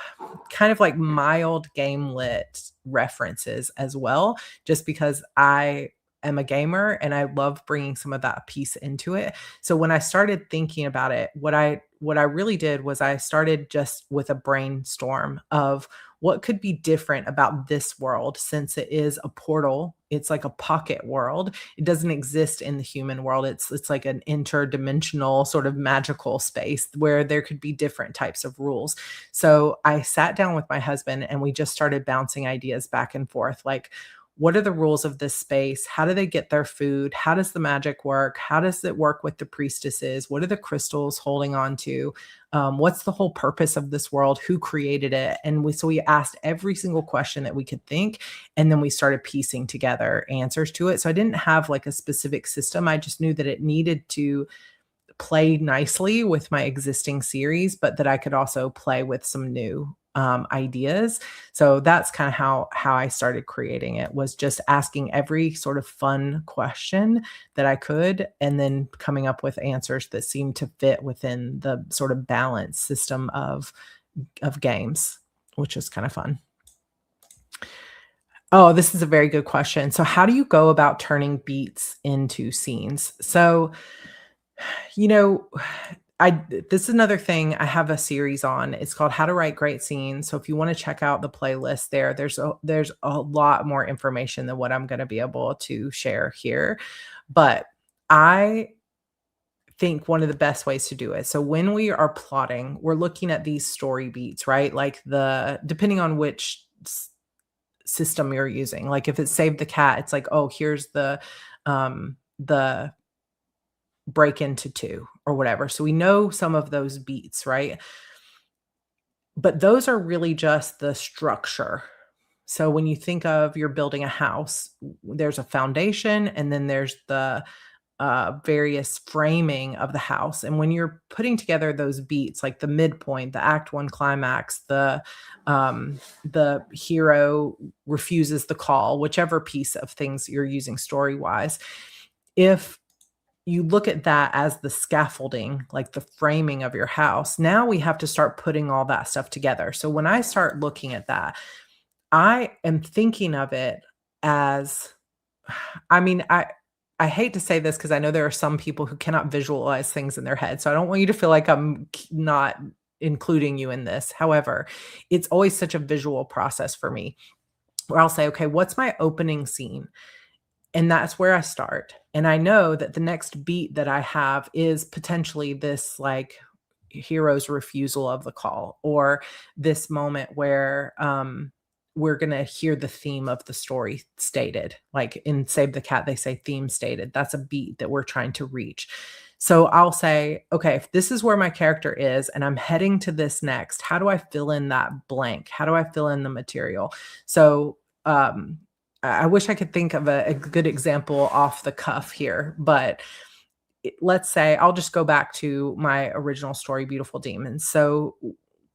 kind of like mild game lit references as well, just because I am a gamer and I love bringing some of that piece into it. So when I started thinking about it, what I really did was I started just with a brainstorm of what could be different about this world, since it is a portal. It's like a pocket world. It doesn't exist in the human world. It's like an interdimensional sort of magical space where there could be different types of rules. So I sat down with my husband and we just started bouncing ideas back and forth, like, what are the rules of this space? How do they get their food? How does the magic work? How does it work with the priestesses? What are the crystals holding on to? What's the whole purpose of this world? Who created it? And we asked every single question that we could think, and then we started piecing together answers to it. So I didn't have like a specific system. I just knew that it needed to play nicely with my existing series, but that I could also play with some new ideas. So that's kind of how I started creating it, was just asking every sort of fun question that I could, and then coming up with answers that seemed to fit within the sort of balance system of games, which is kind of fun. Oh, this is a very good question. So how do you go about turning beats into scenes? So, you know, this is another thing I have a series on. It's called How to Write Great Scenes. So if you want to check out the playlist there, there's a lot more information than what I'm going to be able to share here. But I think one of the best ways to do it. So when we are plotting, we're looking at these story beats, right? Like depending on which system you're using. Like if it's Save the Cat, it's like, oh, here's the break into two or whatever. So we know some of those beats, right? But those are really just the structure. So when you think of you're building a house, there's a foundation and then there's the various framing of the house. And when you're putting together those beats, like the midpoint, the act one climax, the hero refuses the call, whichever piece of things you're using story wise, if you look at that as the scaffolding, like the framing of your house. Now we have to start putting all that stuff together. So when I start looking at that, I am thinking of it as I mean, I hate to say this because I know there are some people who cannot visualize things in their head, so I don't want you to feel like I'm not including you in this. However, it's always such a visual process for me where I'll say, "Okay, what's my opening scene?" And that's where I start. And I know that the next beat that I have is potentially this like hero's refusal of the call, or this moment where we're going to hear the theme of the story stated. Like in Save the Cat, they say theme stated. That's a beat that we're trying to reach. So I'll say, okay, if this is where my character is and I'm heading to this next, how do I fill in that blank? How do I fill in the material? So, I wish I could think of a good example off the cuff here, but let's say I'll just go back to my original story, Beautiful Demons. So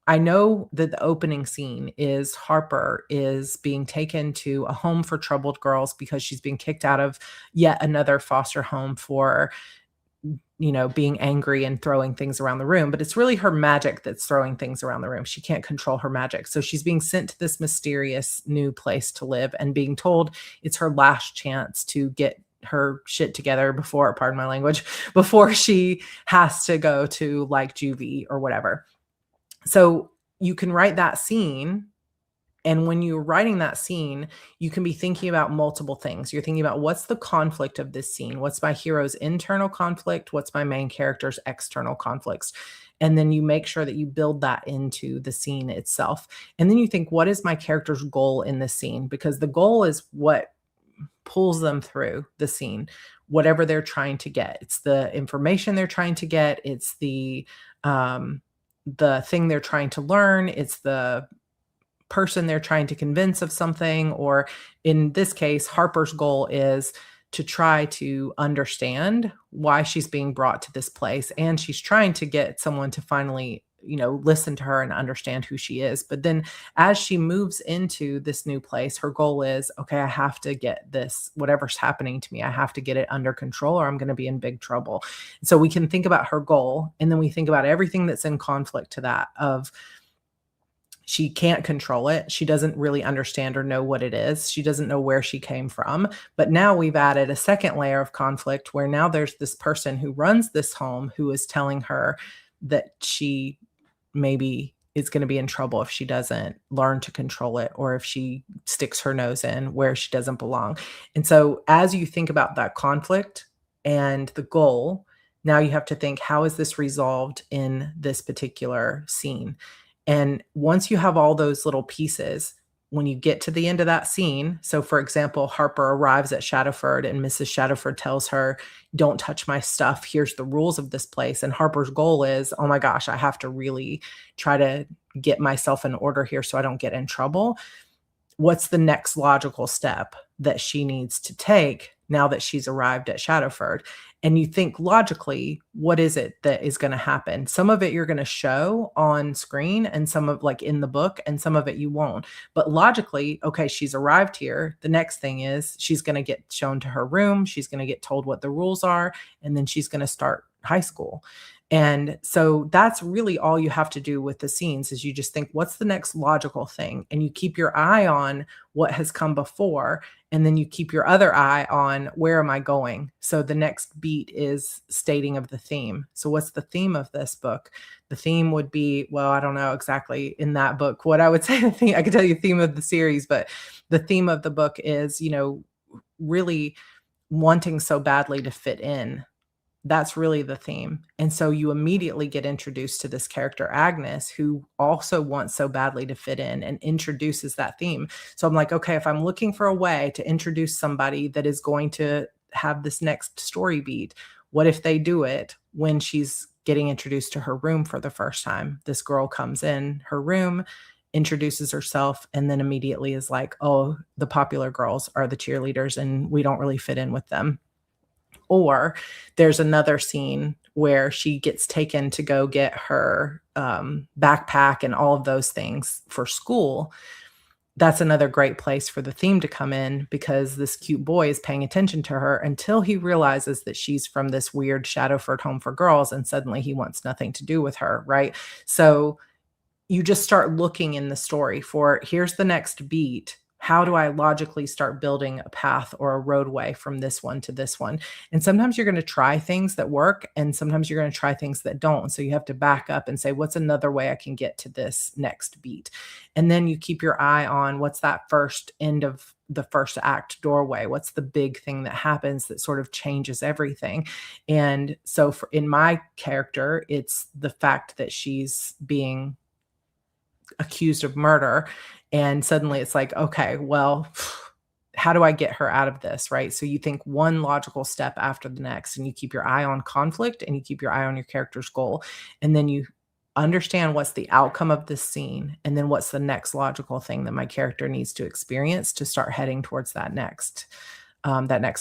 I know that the opening scene is Harper is being taken to a home for troubled girls because she's being kicked out of yet another foster home for being angry and throwing things around the room, but it's really her magic that's throwing things around the room. She can't control her magic. So she's being sent to this mysterious new place to live and being told it's her last chance to get her shit together before, pardon my language, before she has to go to like juvie or whatever. So you can write that scene. And when you're writing that scene, you can be thinking about multiple things. You're thinking about what's the conflict of this scene? What's my hero's internal conflict? What's my main character's external conflicts? And then you make sure that you build that into the scene itself. And then you think, what is my character's goal in this scene? Because the goal is what pulls them through the scene, whatever they're trying to get. It's the information they're trying to get. It's the thing they're trying to learn. It's the person they're trying to convince of something, or in this case, Harper's goal is to try to understand why she's being brought to this place. And she's trying to get someone to finally, listen to her and understand who she is. But then as she moves into this new place, her goal is, okay, I have to get this, whatever's happening to me, I have to get it under control or I'm going to be in big trouble. So we can think about her goal, and then we think about everything that's in conflict to that of, she can't control it. She doesn't really understand or know what it is. She doesn't know where she came from. But now we've added a second layer of conflict where now there's this person who runs this home who is telling her that she maybe is going to be in trouble if she doesn't learn to control it, or if she sticks her nose in where she doesn't belong. And so as you think about that conflict and the goal, now you have to think, how is this resolved in this particular scene? And once you have all those little pieces, when you get to the end of that scene, so for example, Harper arrives at Shadowford and Mrs. Shadowford tells her, don't touch my stuff. Here's the rules of this place. And Harper's goal is, oh my gosh, I have to really try to get myself in order here so I don't get in trouble. What's the next logical step that she needs to take now that she's arrived at Shadowford? And you think logically, what is it that is going to happen? Some of it you're going to show on screen, and some of like in the book, and some of it you won't. But logically, okay, she's arrived here. The next thing is she's going to get shown to her room. She's going to get told what the rules are, and then she's going to start high school. And so that's really all you have to do with the scenes, is you just think, what's the next logical thing? And you keep your eye on what has come before, and then you keep your other eye on, where am I going? So the next beat is stating of the theme. So what's the theme of this book? The theme would be, well, I don't know exactly in that book what I would say. I could tell you the theme of the series, but the theme of the book is, really wanting so badly to fit in. That's really the theme. And so you immediately get introduced to this character, Agnes, who also wants so badly to fit in, and introduces that theme. So I'm like, okay, if I'm looking for a way to introduce somebody that is going to have this next story beat, what if they do it when she's getting introduced to her room for the first time? This girl comes in her room, introduces herself, and then immediately is like, oh, the popular girls are the cheerleaders and we don't really fit in with them. Or there's another scene where she gets taken to go get her backpack and all of those things for school. that's another great place for the theme to come in because this cute boy is paying attention to her until he realizes that she's from this weird Shadowford home for girls, and suddenly he wants nothing to do with her, right? So you just start looking in the story for here's the next beat. How do I logically start building a path or a roadway from this one to this one? And sometimes you're going to try things that work, and sometimes you're going to try things that don't. So you have to back up and say, what's another way I can get to this next beat? And then you keep your eye on what's that first end of the first act doorway? What's the big thing that happens that sort of changes everything? And so in my character, it's the fact that she's being accused of murder, and suddenly it's like, okay, well, how do I get her out of this, right? So you think one logical step after the next, and you keep your eye on conflict, and you keep your eye on your character's goal, and then you understand what's the outcome of this scene, and then what's the next logical thing that my character needs to experience to start heading towards that next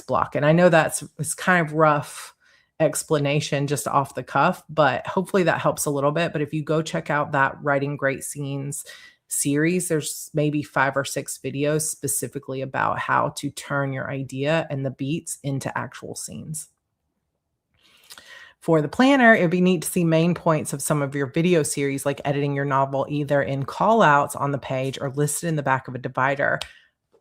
block. And I know it's kind of rough explanation just off the cuff, but hopefully that helps a little bit. But if you go check out that Writing Great Scenes series, there's maybe 5 or 6 videos specifically about how to turn your idea and the beats into actual scenes. For the planner, it'd be neat to see main points of some of your video series, like editing your novel either in call outs on the page or listed in the back of a divider.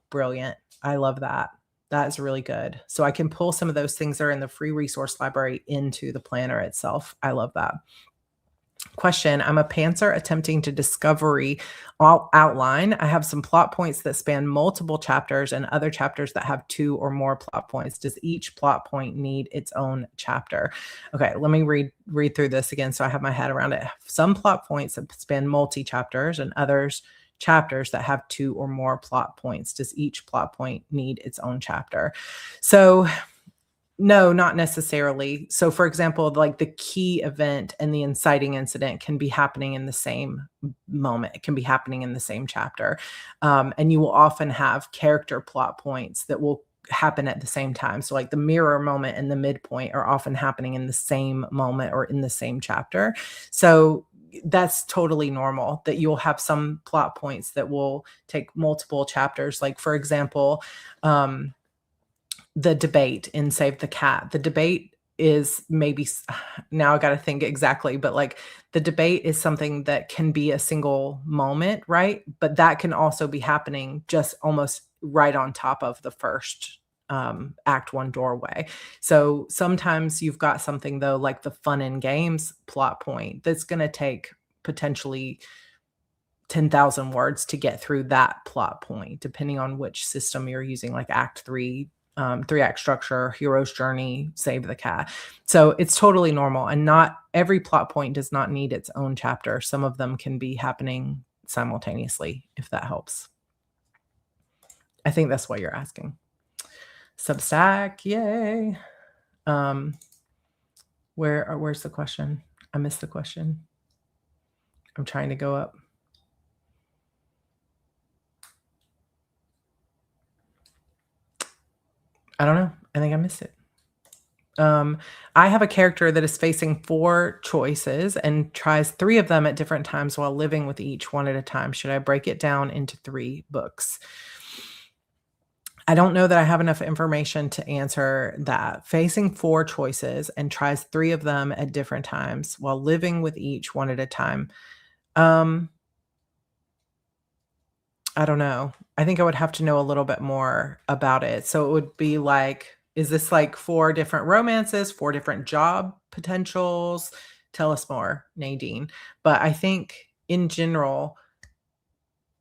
Brilliant. I love that. That's really good. So I can pull some of those things that are in the free resource library into the planner itself. I love that. Question. I'm a pantser attempting to discovery outline. I have some plot points that span multiple chapters and other chapters that have 2 or more plot points. Does each plot point need its own chapter? Okay, let me read through this again so I have my head around it. Some plot points that span multi-chapters and others chapters that have 2 or more plot points. Does each plot point need its own chapter? So no, not necessarily. So for example, like the key event and the inciting incident can be happening in the same moment. It can be happening in the same chapter. And you will often have character plot points that will happen at the same time. So like the mirror moment and the midpoint are often happening in the same moment or in the same chapter. So that's totally normal that you'll have some plot points that will take multiple chapters. Like for example, the debate in Save the Cat. The debate is maybe now I got to think exactly, but like the debate is something that can be a single moment, right? But that can also be happening just almost right on top of the first act 1 doorway. So sometimes you've got something though, like the fun and games plot point that's going to take potentially 10,000 words to get through that plot point, depending on which system you're using, like act 3, 3-act structure, hero's journey, Save the Cat. So it's totally normal, and not every plot point does not need its own chapter. Some of them can be happening simultaneously, if that helps. I think that's what you're asking. Substack, yay. Where's the question? I missed the question. I'm trying to go up. I don't know. I think I missed it. I have a character that is facing 4 choices and tries 3 of them at different times while living with each one at a time. Should I break it down into 3 books? I don't know that I have enough information to answer that. Facing 4 choices and tries 3 of them at different times while living with each one at a time. I don't know. I think I would have to know a little bit more about it. So it would be like, is this like 4 different romances, 4 different job potentials? Tell us more, Nadine. But I think in general,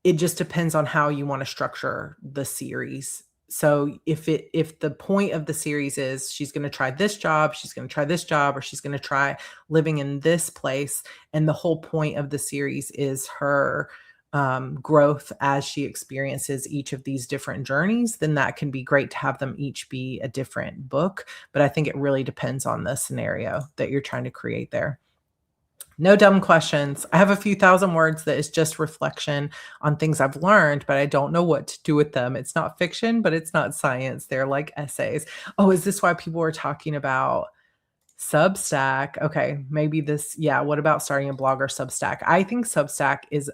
it just depends on how you want to structure the series. So if the point of the series is she's going to try this job, she's going to try this job, or she's going to try living in this place, and the whole point of the series is her growth as she experiences each of these different journeys, then that can be great to have them each be a different book. But I think it really depends on the scenario that you're trying to create there. No dumb questions. I have a few thousand words that is just reflection on things I've learned, but I don't know what to do with them. It's not fiction, but it's not science. They're like essays. Oh, is this why people were talking about Substack? Okay, maybe this, yeah, what about starting a blog or Substack? I think Substack is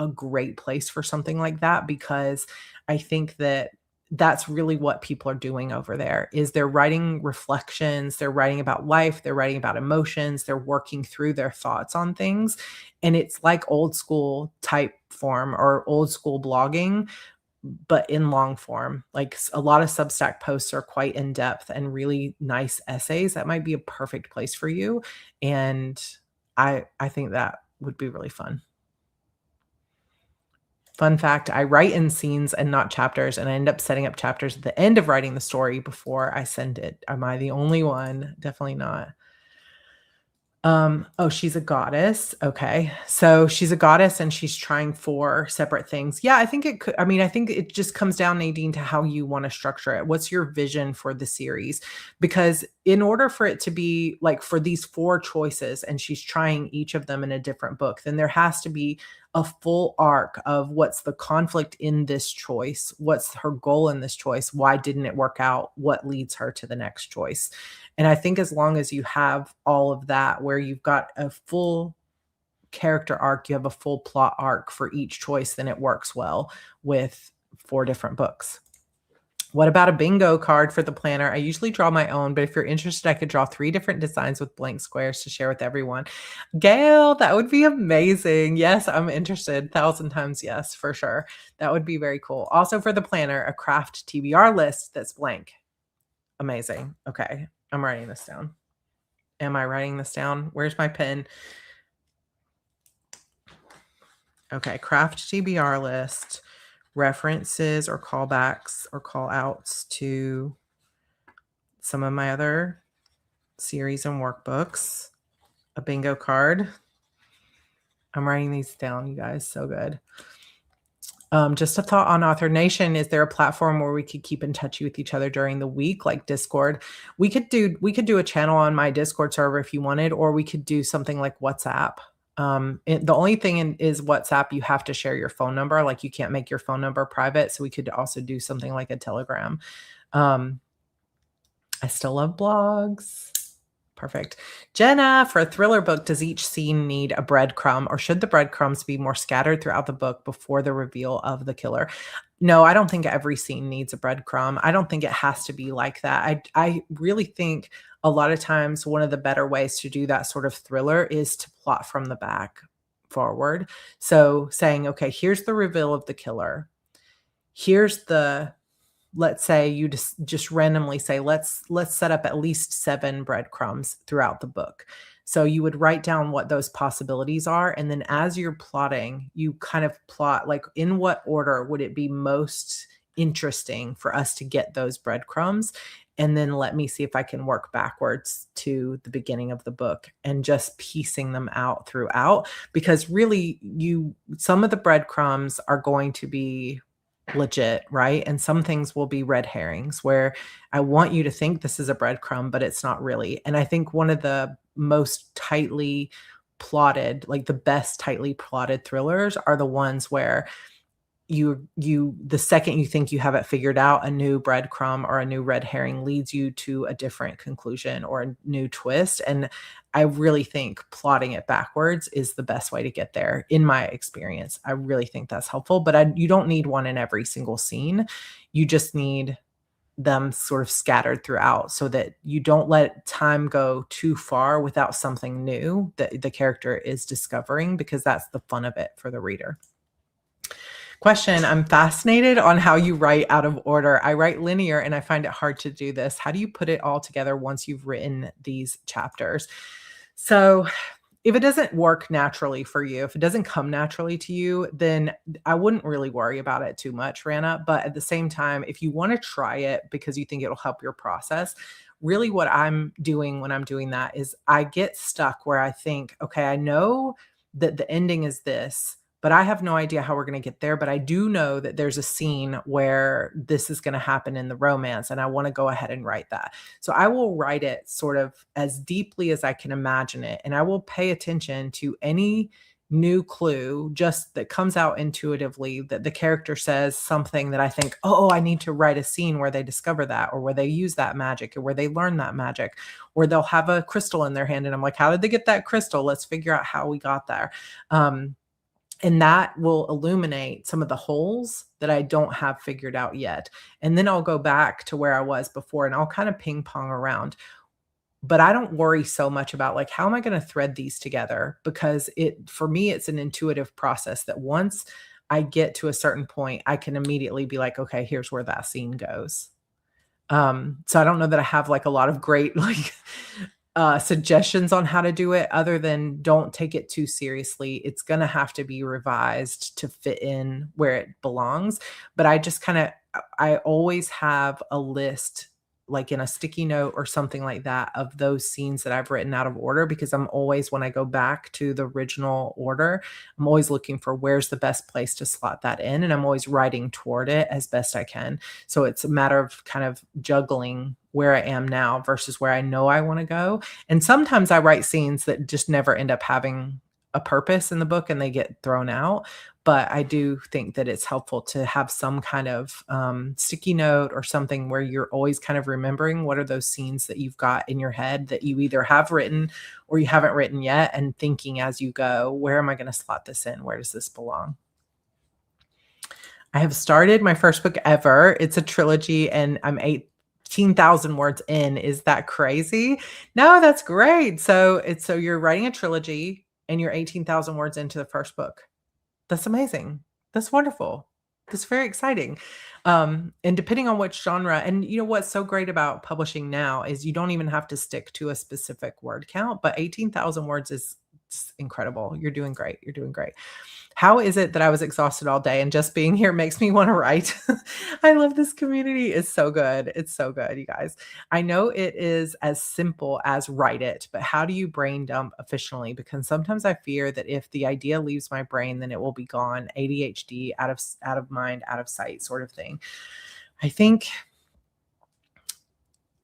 a great place for something like that, because I think that that's really what people are doing over there is they're writing reflections, they're writing about life, they're writing about emotions, they're working through their thoughts on things. And it's like old school type form or old school blogging, but in long form. Like a lot of Substack posts are quite in depth and really nice essays. That might be a perfect place for you. And I think that would be really fun. Fun fact, I write in scenes and not chapters, and I end up setting up chapters at the end of writing the story before I send it. Am I the only one? Definitely not. Oh, she's a goddess. Okay. So she's a goddess and she's trying 4 separate things. Yeah, I think it could, I mean, I think it just comes down, Nadine, to how you want to structure it. What's your vision for the series? Because in order for it to be like for these 4 choices, and she's trying each of them in a different book, then there has to be a full arc of what's the conflict in this choice, what's her goal in this choice, why didn't it work out, what leads her to the next choice. And I think as long as you have all of that, where you've got a full character arc, you have a full plot arc for each choice, then it works well with 4 different books. What about a bingo card for the planner? I usually draw my own, but if you're interested, I could draw 3 different designs with blank squares to share with everyone. Gail, that would be amazing. Yes, I'm interested. 1,000 times yes, for sure. That would be very cool. Also for the planner, a craft TBR list that's blank. Amazing. Okay, I'm writing this down. Am I writing this down? Where's my pen? Okay, craft TBR list. References or callbacks or call outs to some of my other series and workbooks, a bingo card. I'm writing these down, you guys. So good. Just a thought on Author Nation. Is there a platform where we could keep in touch with each other during the week, like Discord? We could do a channel on my Discord server if you wanted, or we could do something like WhatsApp. The only thing is WhatsApp, you have to share your phone number. Like you can't make your phone number private. So we could also do something like a Telegram. I still love blogs. Perfect. Jenna, for a thriller book, does each scene need a breadcrumb, or should the breadcrumbs be more scattered throughout the book before the reveal of the killer? No, I don't think every scene needs a breadcrumb. I don't think it has to be like that. I really think a lot of times one of the better ways to do that sort of thriller is to plot from the back forward. So saying, okay, here's the reveal of the killer. Here's the, let's say you just randomly say, let's set up at least 7 breadcrumbs throughout the book. So you would write down what those possibilities are. And then as you're plotting, you kind of plot like in what order would it be most interesting for us to get those breadcrumbs. And then let me see if I can work backwards to the beginning of the book and just piecing them out throughout, because really some of the breadcrumbs are going to be legit, right? And some things will be red herrings where I want you to think this is a breadcrumb, but it's not really. And I think one of the most tightly plotted, like the best tightly plotted thrillers are the ones where the second you think you have it figured out, a new breadcrumb or a new red herring leads you to a different conclusion or a new twist. And I really think plotting it backwards is the best way to get there. In my experience, I really think that's helpful, but you don't need one in every single scene. You just need them sort of scattered throughout so that you don't let time go too far without something new that the character is discovering, because that's the fun of it for the reader. Question, I'm fascinated on how you write out of order. I write linear and I find it hard to do this. How do you put it all together once you've written these chapters? So if it doesn't work naturally for you, if it doesn't come naturally to you, then I wouldn't really worry about it too much, Rana. But at the same time, if you want to try it because you think it'll help your process, really what I'm doing when I'm doing that is I get stuck where I think, okay, I know that the ending is this, but I have no idea how we're going to get there. But I do know that there's a scene where this is going to happen in the romance, and I want to go ahead and write that. So I will write it sort of as deeply as I can imagine it. And I will pay attention to any new clue just that comes out intuitively, that the character says something that I think, oh, I need to write a scene where they discover that, or where they use that magic, or where they learn that magic, or they'll have a crystal in their hand. And I'm like, how did they get that crystal? Let's figure out how we got there. And that will illuminate some of the holes that I don't have figured out yet. And then I'll go back to where I was before and I'll kind of ping pong around. But I don't worry so much about like, how am I going to thread these together? Because for me, it's an intuitive process that once I get to a certain point, I can immediately be like, okay, here's where that scene goes. So I don't know that I have like a lot of great like suggestions on how to do it other than don't take it too seriously. It's going to have to be revised to fit in where it belongs. But I always have a list like in a sticky note or something like that of those scenes that I've written out of order, because I'm always, when I go back to the original order, I'm always looking for where's the best place to slot that in. And I'm always writing toward it as best I can. So it's a matter of kind of juggling where I am now versus where I know I want to go. And sometimes I write scenes that just never end up having a purpose in the book and they get thrown out. But I do think that it's helpful to have some kind of sticky note or something where you're always kind of remembering what are those scenes that you've got in your head that you either have written or you haven't written yet, and thinking as you go, where am I going to slot this in? Where does this belong? I have started my first book ever. It's a trilogy and I'm 18,000 words in. Is that crazy? No, that's great. So you're writing a trilogy and you're 18,000 words into the first book. That's amazing. That's wonderful. That's very exciting. And depending on which genre, and you know what's so great about publishing now is you don't even have to stick to a specific word count, but 18,000 words is incredible. You're doing great. You're doing great. How is it that I was exhausted all day and just being here makes me want to write? I love this community. It's so good. It's so good, you guys. I know it is as simple as write it, but how do you brain dump efficiently? Because sometimes I fear that if the idea leaves my brain, then it will be gone. ADHD, out of mind, out of sight sort of thing. I think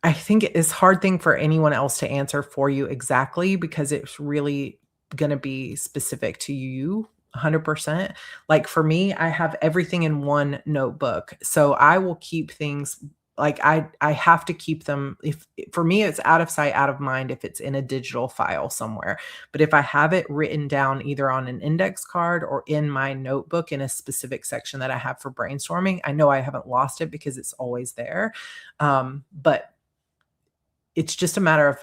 it's a hard thing for anyone else to answer for you exactly, because it's really going to be specific to you 100%. Like for me, I have everything in one notebook. So I will keep things like I have to keep them. If for me, it's out of sight, out of mind if it's in a digital file somewhere. But if I have it written down either on an index card or in my notebook in a specific section that I have for brainstorming, I know I haven't lost it because it's always there. But it's just a matter of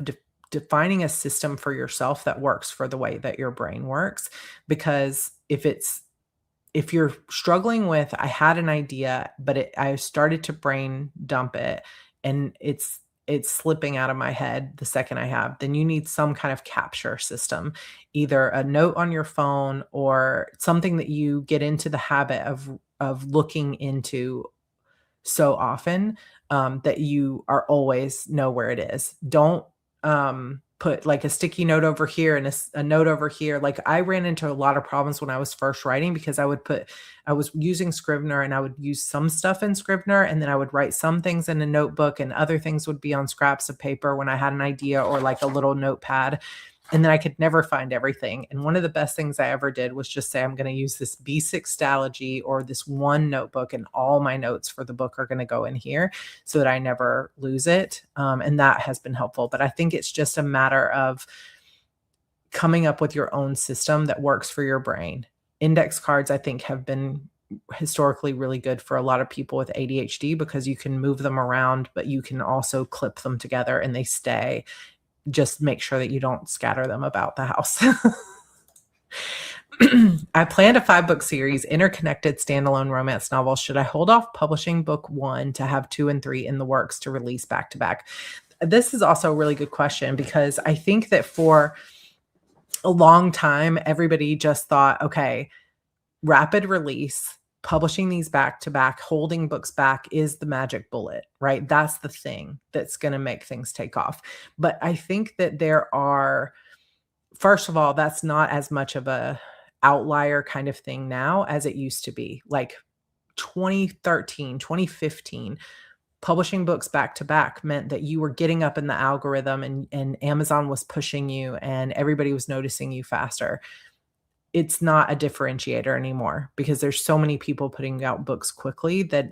defining a system for yourself that works for the way that your brain works. Because if you're struggling with, I had an idea, but I started to brain dump it and it's slipping out of my head the second I have, then you need some kind of capture system, either a note on your phone or something that you get into the habit of looking into so often that you are always know where it is. Don't put like a sticky note over here and a note over here. Like I ran into a lot of problems when I was first writing because I was using Scrivener and I would use some stuff in Scrivener and then I would write some things in a notebook and other things would be on scraps of paper when I had an idea or like a little notepad. And then I could never find everything. And one of the best things I ever did was just say, I'm going to use this B6 Stalogy or this one notebook and all my notes for the book are going to go in here so that I never lose it. And that has been helpful. But I think it's just a matter of coming up with your own system that works for your brain. Index cards, I think, have been historically really good for a lot of people with ADHD because you can move them around, but you can also clip them together and they stay. Just make sure that you don't scatter them about the house. I planned a 5-book series, interconnected standalone romance novels. Should I hold off publishing book 1 to have 2 and 3 in the works to release back to back? This is also a really good question because I think that for a long time, everybody just thought, okay, rapid release, publishing these back to back, holding books back is the magic bullet, right? That's the thing that's going to make things take off. But I think that there are, first of all, that's not as much of a outlier kind of thing now as it used to be. Like 2013, 2015, publishing books back to back meant that you were getting up in the algorithm and Amazon was pushing you and everybody was noticing you faster. It's not a differentiator anymore because there's so many people putting out books quickly that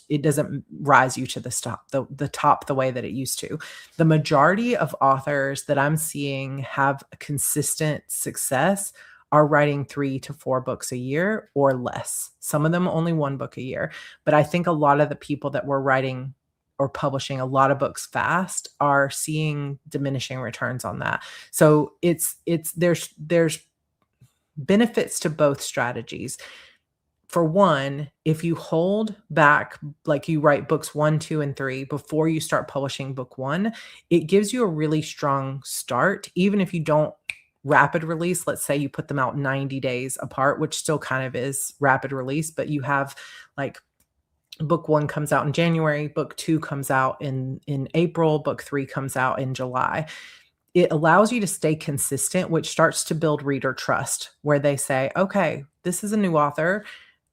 it doesn't rise you to the top the way that it used to. The majority of authors that I'm seeing have consistent success are writing 3 to 4 books a year or less. Some of them only 1 book a year. But I think a lot of the people that were writing or publishing a lot of books fast are seeing diminishing returns on that. So there's benefits to both strategies. For one, if you hold back, like you write books 1, 2, and 3 before you start publishing book 1, it gives you a really strong start. Even if you don't rapid release, let's say you put them out 90 days apart, which still kind of is rapid release, but you have like book 1 comes out in January, book 2 comes out in April, book 3 comes out in July. It allows you to stay consistent, which starts to build reader trust, where they say, okay, this is a new author.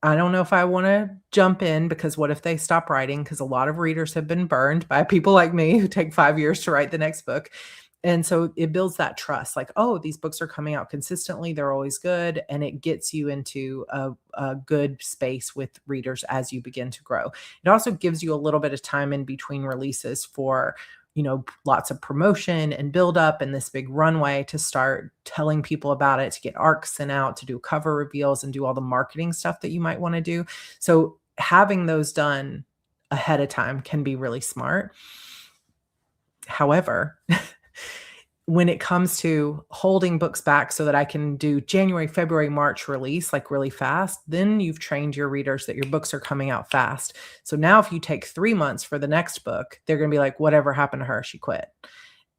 I don't know if I want to jump in, because what if they stop writing? Because a lot of readers have been burned by people like me who take 5 years to write the next book. And so it builds that trust, like, oh, these books are coming out consistently. They're always good. And it gets you into a good space with readers as you begin to grow. It also gives you a little bit of time in between releases for, lots of promotion and build up and this big runway to start telling people about it, to get arcs sent out, to do cover reveals and do all the marketing stuff that you might want to do. So having those done ahead of time can be really smart. However, when it comes to holding books back so that I can do January, February, March release, like really fast, then you've trained your readers that your books are coming out fast. So now if you take 3 months for the next book, they're going to be like, whatever happened to her? She quit.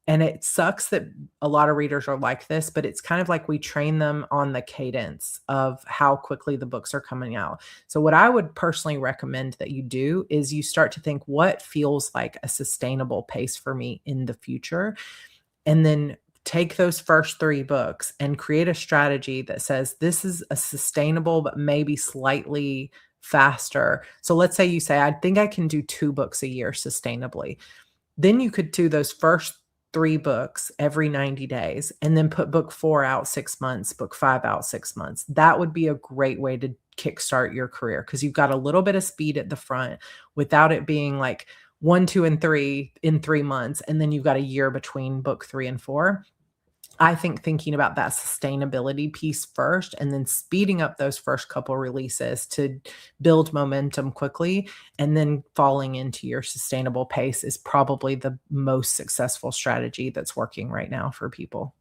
And it sucks that a lot of readers are like this, but it's kind of like we train them on the cadence of how quickly the books are coming out. So what I would personally recommend that you do is you start to think, what feels like a sustainable pace for me in the future? And then take those first 3 books and create a strategy that says, this is a sustainable, but maybe slightly faster. So let's say you say, I think I can do 2 books a year sustainably. Then you could do those first 3 books every 90 days and then put book 4 out 6 months, book 5 out 6 months. That would be a great way to kickstart your career, because you've got a little bit of speed at the front without it being like 1, 2, and 3 in 3 months, and then you've got a year between book 3 and 4. I think thinking about that sustainability piece first and then speeding up those first couple releases to build momentum quickly and then falling into your sustainable pace is probably the most successful strategy that's working right now for people.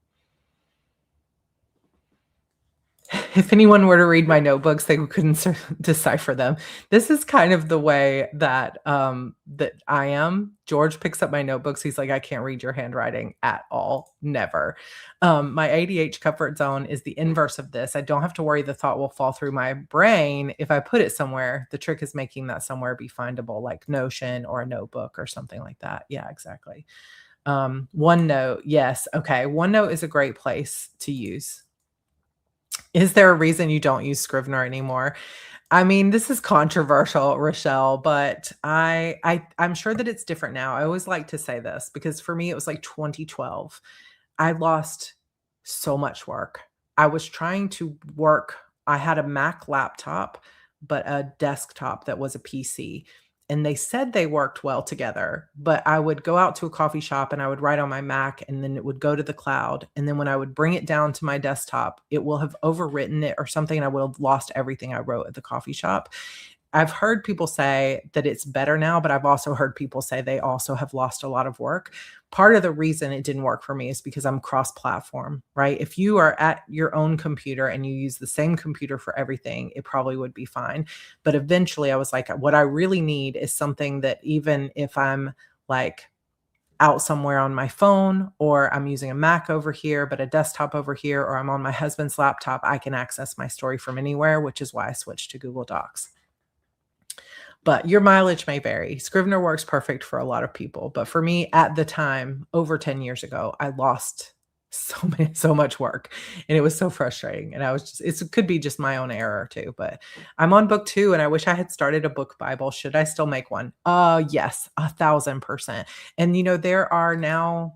If anyone were to read my notebooks, they couldn't decipher them. This is kind of the way that that I am. George picks up my notebooks. He's like, I can't read your handwriting at all. Never. My ADH comfort zone is the inverse of this. I don't have to worry the thought will fall through my brain if I put it somewhere. The trick is making that somewhere be findable, like Notion or a notebook or something like that. Yeah, exactly. OneNote. Yes. Okay. OneNote is a great place to use. Is there a reason you don't use Scrivener anymore? I mean, this is controversial, Rochelle, but I'm sure that it's different now. I always like to say this because for me, it was like 2012. I lost so much work. I was trying to work. I had a Mac laptop, but a desktop that was a PC. And they said they worked well together, but I would go out to a coffee shop and I would write on my Mac and then it would go to the cloud. And then when I would bring it down to my desktop, it will have overwritten it or something. And I would have lost everything I wrote at the coffee shop. I've heard people say that it's better now, but I've also heard people say they also have lost a lot of work. Part of the reason it didn't work for me is because I'm cross-platform, right? If you are at your own computer and you use the same computer for everything, it probably would be fine. But eventually I was like, what I really need is something that even if I'm like out somewhere on my phone or I'm using a Mac over here, but a desktop over here, or I'm on my husband's laptop, I can access my story from anywhere, which is why I switched to Google Docs. But your mileage may vary. Scrivener works perfect for a lot of people. But for me at the time, over 10 years ago, I lost so much work and it was so frustrating. And I was just, it could be just my own error too, but I'm on book 2 and I wish I had started a book Bible. Should I still make one? Yes, 1,000%. And there are now,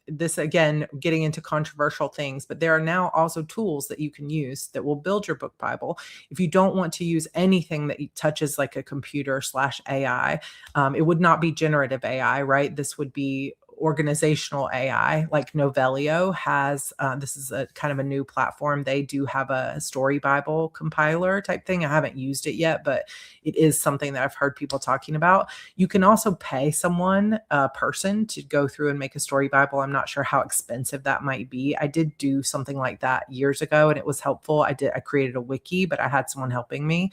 this again, getting into controversial things, but there are now also tools that you can use that will build your book Bible. If you don't want to use anything that touches like a computer / AI, it would not be generative AI, right? This would be organizational AI, like Novelio has, this is a kind of a new platform. They do have a story Bible compiler type thing. I haven't used it yet, but it is something that I've heard people talking about. You can also pay someone, a person, to go through and make a story Bible. I'm not sure how expensive that might be. I did do something like that years ago and it was helpful. I created a wiki, but I had someone helping me.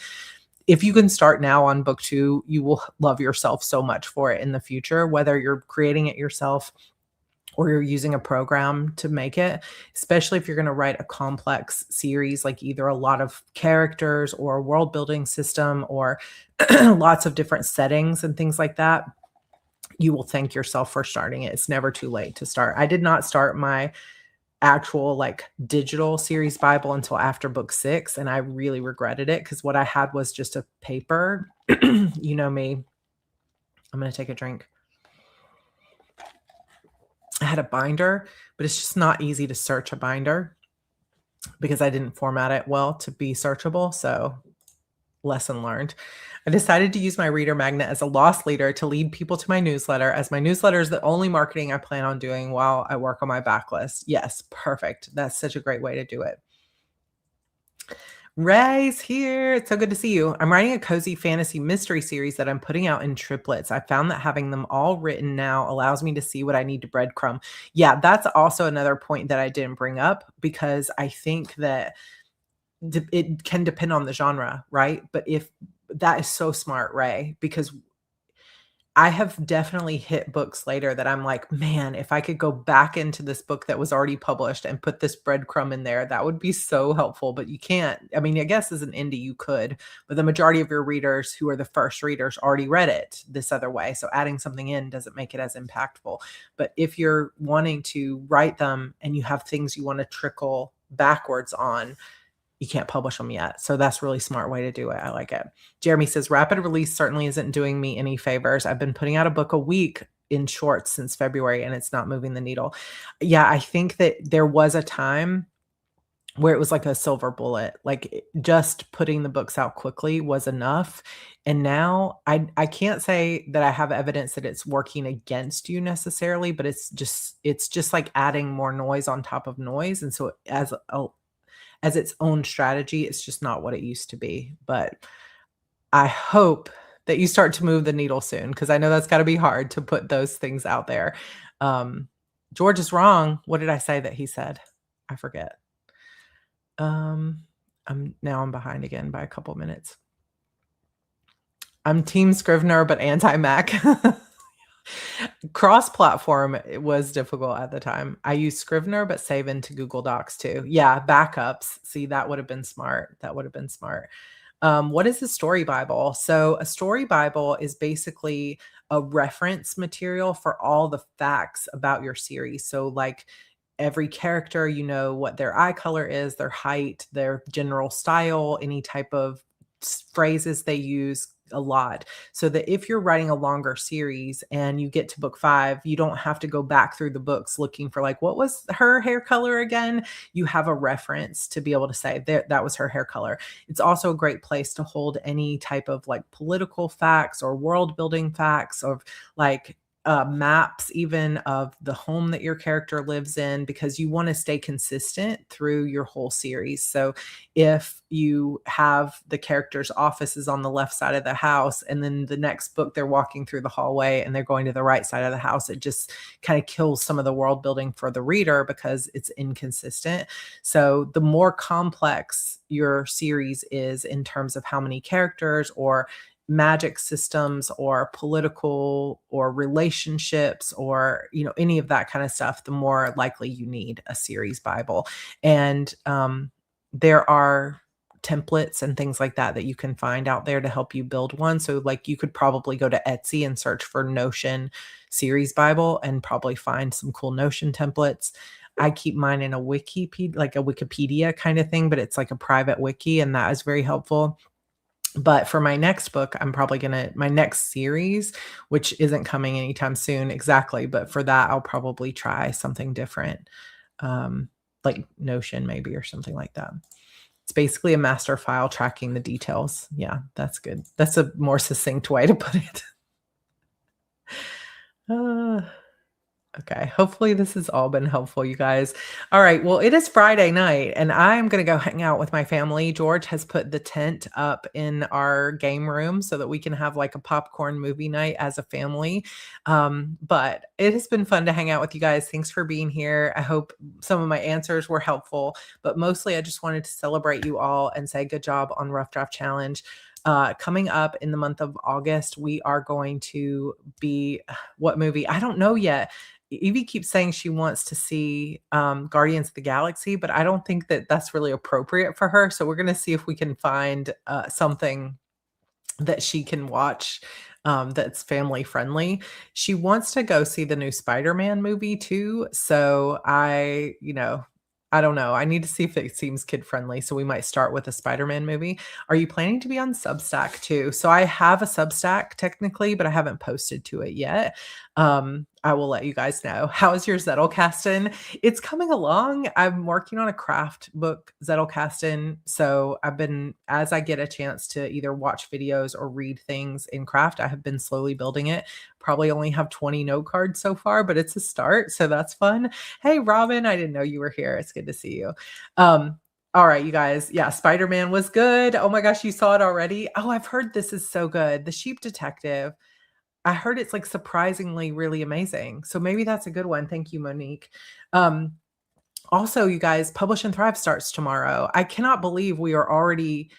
If you can start now on book 2, you will love yourself so much for it in the future, whether you're creating it yourself or you're using a program to make it, especially if you're going to write a complex series, like either a lot of characters or a world building system or lots of different settings and things like that. You will thank yourself for starting it. It's never too late to start. I did not start my actual like digital series Bible until after book 6. And I really regretted it because what I had was just a paper. You know me. I'm going to take a drink. I had a binder, but it's just not easy to search a binder because I didn't format it well to be searchable. So lesson learned. I decided to use my reader magnet as a loss leader to lead people to my newsletter, as my newsletter is the only marketing I plan on doing while I work on my backlist. Yes, perfect. That's such a great way to do it. Ray's here. It's so good to see you. I'm writing a cozy fantasy mystery series that I'm putting out in triplets. I found that having them all written now allows me to see what I need to breadcrumb. Yeah, that's also another point that I didn't bring up because I think that it can depend on the genre, right? But if that is so smart, Ray, because I have definitely hit books later that I'm like, man, if I could go back into this book that was already published and put this breadcrumb in there, that would be so helpful. But you can't. I mean, I guess as an indie, you could, but the majority of your readers who are the first readers already read it this other way. So adding something in doesn't make it as impactful. But if you're wanting to write them and you have things you want to trickle backwards on, you can't publish them yet. So that's a really smart way to do it. I like it. Jeremy says, rapid release certainly isn't doing me any favors. I've been putting out a book a week in shorts since February and it's not moving the needle. Yeah, I think that there was a time where it was like a silver bullet, like just putting the books out quickly was enough. And now I can't say that I have evidence that it's working against you necessarily, but it's just like adding more noise on top of noise. And so as its own strategy, it's just not what it used to be. But I hope that you start to move the needle soon, because I know that's got to be hard to put those things out there. George is wrong. What did I say that he said? I forget. I'm behind again by a couple minutes. I'm Team Scrivener, but anti-Mac. Cross-platform was difficult at the time. I used Scrivener, but save into Google Docs too. Yeah, backups. See, that would have been smart. That would have been smart. What is a story Bible? So a story Bible is basically a reference material for all the facts about your series. So like every character, you know what their eye color is, their height, their general style, any type of phrases they use a lot, so that if you're writing a longer series and you get to book 5, you don't have to go back through the books looking for like, what was her hair color again? You have a reference to be able to say that was her hair color. It's also a great place to hold any type of like political facts or world building facts or like maps even of the home that your character lives in, because you want to stay consistent through your whole series. So if you have the character's offices on the left side of the house and then the next book they're walking through the hallway and they're going to the right side of the house, it just kind of kills some of the world building for the reader because it's inconsistent. So the more complex your series is in terms of how many characters or magic systems or political or relationships or, you know, any of that kind of stuff, the more likely you need a series Bible. And there are templates and things like that you can find out there to help you build one. So like you could probably go to Etsy and search for Notion series Bible and probably find some cool Notion templates. I keep mine in a Wikipedia, like a Wikipedia kind of thing, but it's like a private wiki, and that is very helpful. But for my next book, I'm probably my next series, which isn't coming anytime soon exactly, but for that, I'll probably try something different, like Notion maybe or something like that. It's basically a master file tracking the details. Yeah, that's good. That's a more succinct way to put it. Okay. Hopefully this has all been helpful, you guys. All right. Well, it is Friday night and I'm going to go hang out with my family. George has put the tent up in our game room so that we can have like a popcorn movie night as a family. But it has been fun to hang out with you guys. Thanks for being here. I hope some of my answers were helpful, but mostly I just wanted to celebrate you all and say good job on Rough Draft Challenge. Coming up in the month of August, we are going to be what movie? I don't know yet. Evie keeps saying she wants to see Guardians of the Galaxy, but I don't think that that's really appropriate for her. So we're going to see if we can find something that she can watch that's family friendly. She wants to go see the new Spider-Man movie too. So I don't know. I need to see if it seems kid friendly. So we might start with a Spider-Man movie. Are you planning to be on Substack too? So I have a Substack technically, but I haven't posted to it yet. I will let you guys know. How is your Zettelkasten? It's coming along. I'm working on a craft book Zettelkasten. So as I get a chance to either watch videos or read things in craft, I have been slowly building it. Probably only have 20 note cards so far, but it's a start. So that's fun. Hey, Robin, I didn't know you were here. It's good to see you. All right, you guys. Yeah, Spider-Man was good. Oh my gosh, you saw it already? Oh, I've heard this is so good. The Sheep Detective. I heard it's like surprisingly really amazing. So maybe that's a good one. Thank you, Monique. Also, you guys, Publish and Thrive starts tomorrow. I cannot believe we are already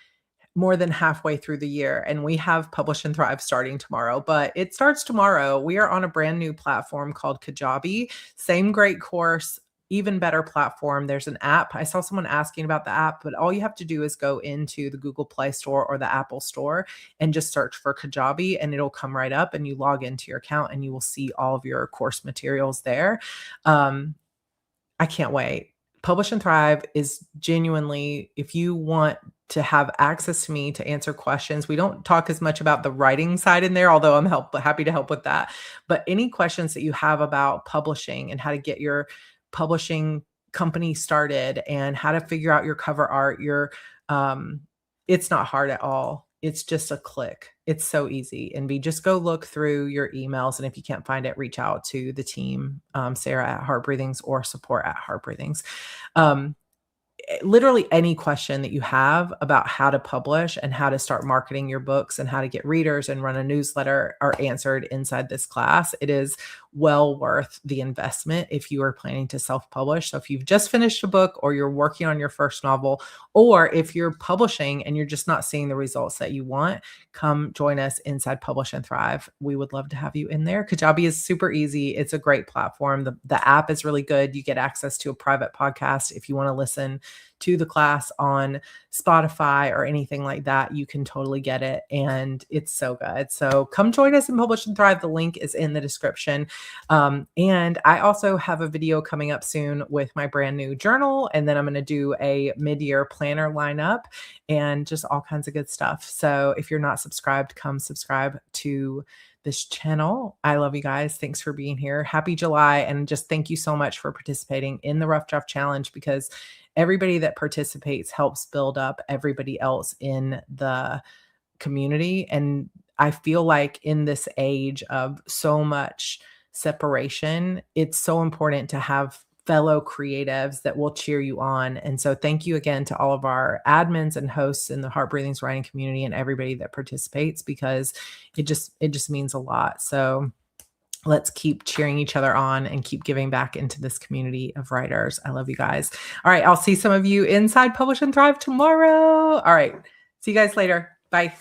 more than halfway through the year and we have Publish and Thrive starting tomorrow, but it starts tomorrow. We are on a brand new platform called Kajabi. Same great course, even better platform. There's an app. I saw someone asking about the app, but all you have to do is go into the Google Play Store or the Apple Store and just search for Kajabi and it'll come right up and you log into your account and you will see all of your course materials there. I can't wait. Publish and Thrive is genuinely, if you want to have access to me to answer questions, we don't talk as much about the writing side in there, although I'm happy to help with that. But any questions that you have about publishing and how to get your publishing company started and how to figure out your cover art, it's not hard at all. It's just a click. It's so easy. And just go look through your emails. And if you can't find it, reach out to the team, Sarah at Heart Breathings or support at Heart Breathings. Literally any question that you have about how to publish and how to start marketing your books and how to get readers and run a newsletter are answered inside this class. It is well worth the investment if you are planning to self-publish. So if you've just finished a book or you're working on your first novel, or if you're publishing and you're just not seeing the results that you want, come join us inside Publish and Thrive. We would love to have you in there. Kajabi is super easy. It's a great platform. The app is really good. You get access to a private podcast. If you want to listen to the class on Spotify or anything like that, you can totally get it. And it's so good. So come join us in Publish and Thrive. The link is in the description. And I also have a video coming up soon with my brand new journal. And then I'm going to do a mid-year planner lineup and just all kinds of good stuff. So if you're not subscribed, come subscribe to this channel. I love you guys. Thanks for being here. Happy July. And just thank you so much for participating in the Rough Draft Challenge, because everybody that participates helps build up everybody else in the community. And I feel like in this age of so much separation, it's so important to have fellow creatives that will cheer you on. And so thank you again to all of our admins and hosts in the Heart Breathings writing community and everybody that participates, because it just means a lot. So let's keep cheering each other on and keep giving back into this community of writers. I love you guys. All right. I'll see some of you inside Publish and Thrive tomorrow. All right. See you guys later. Bye.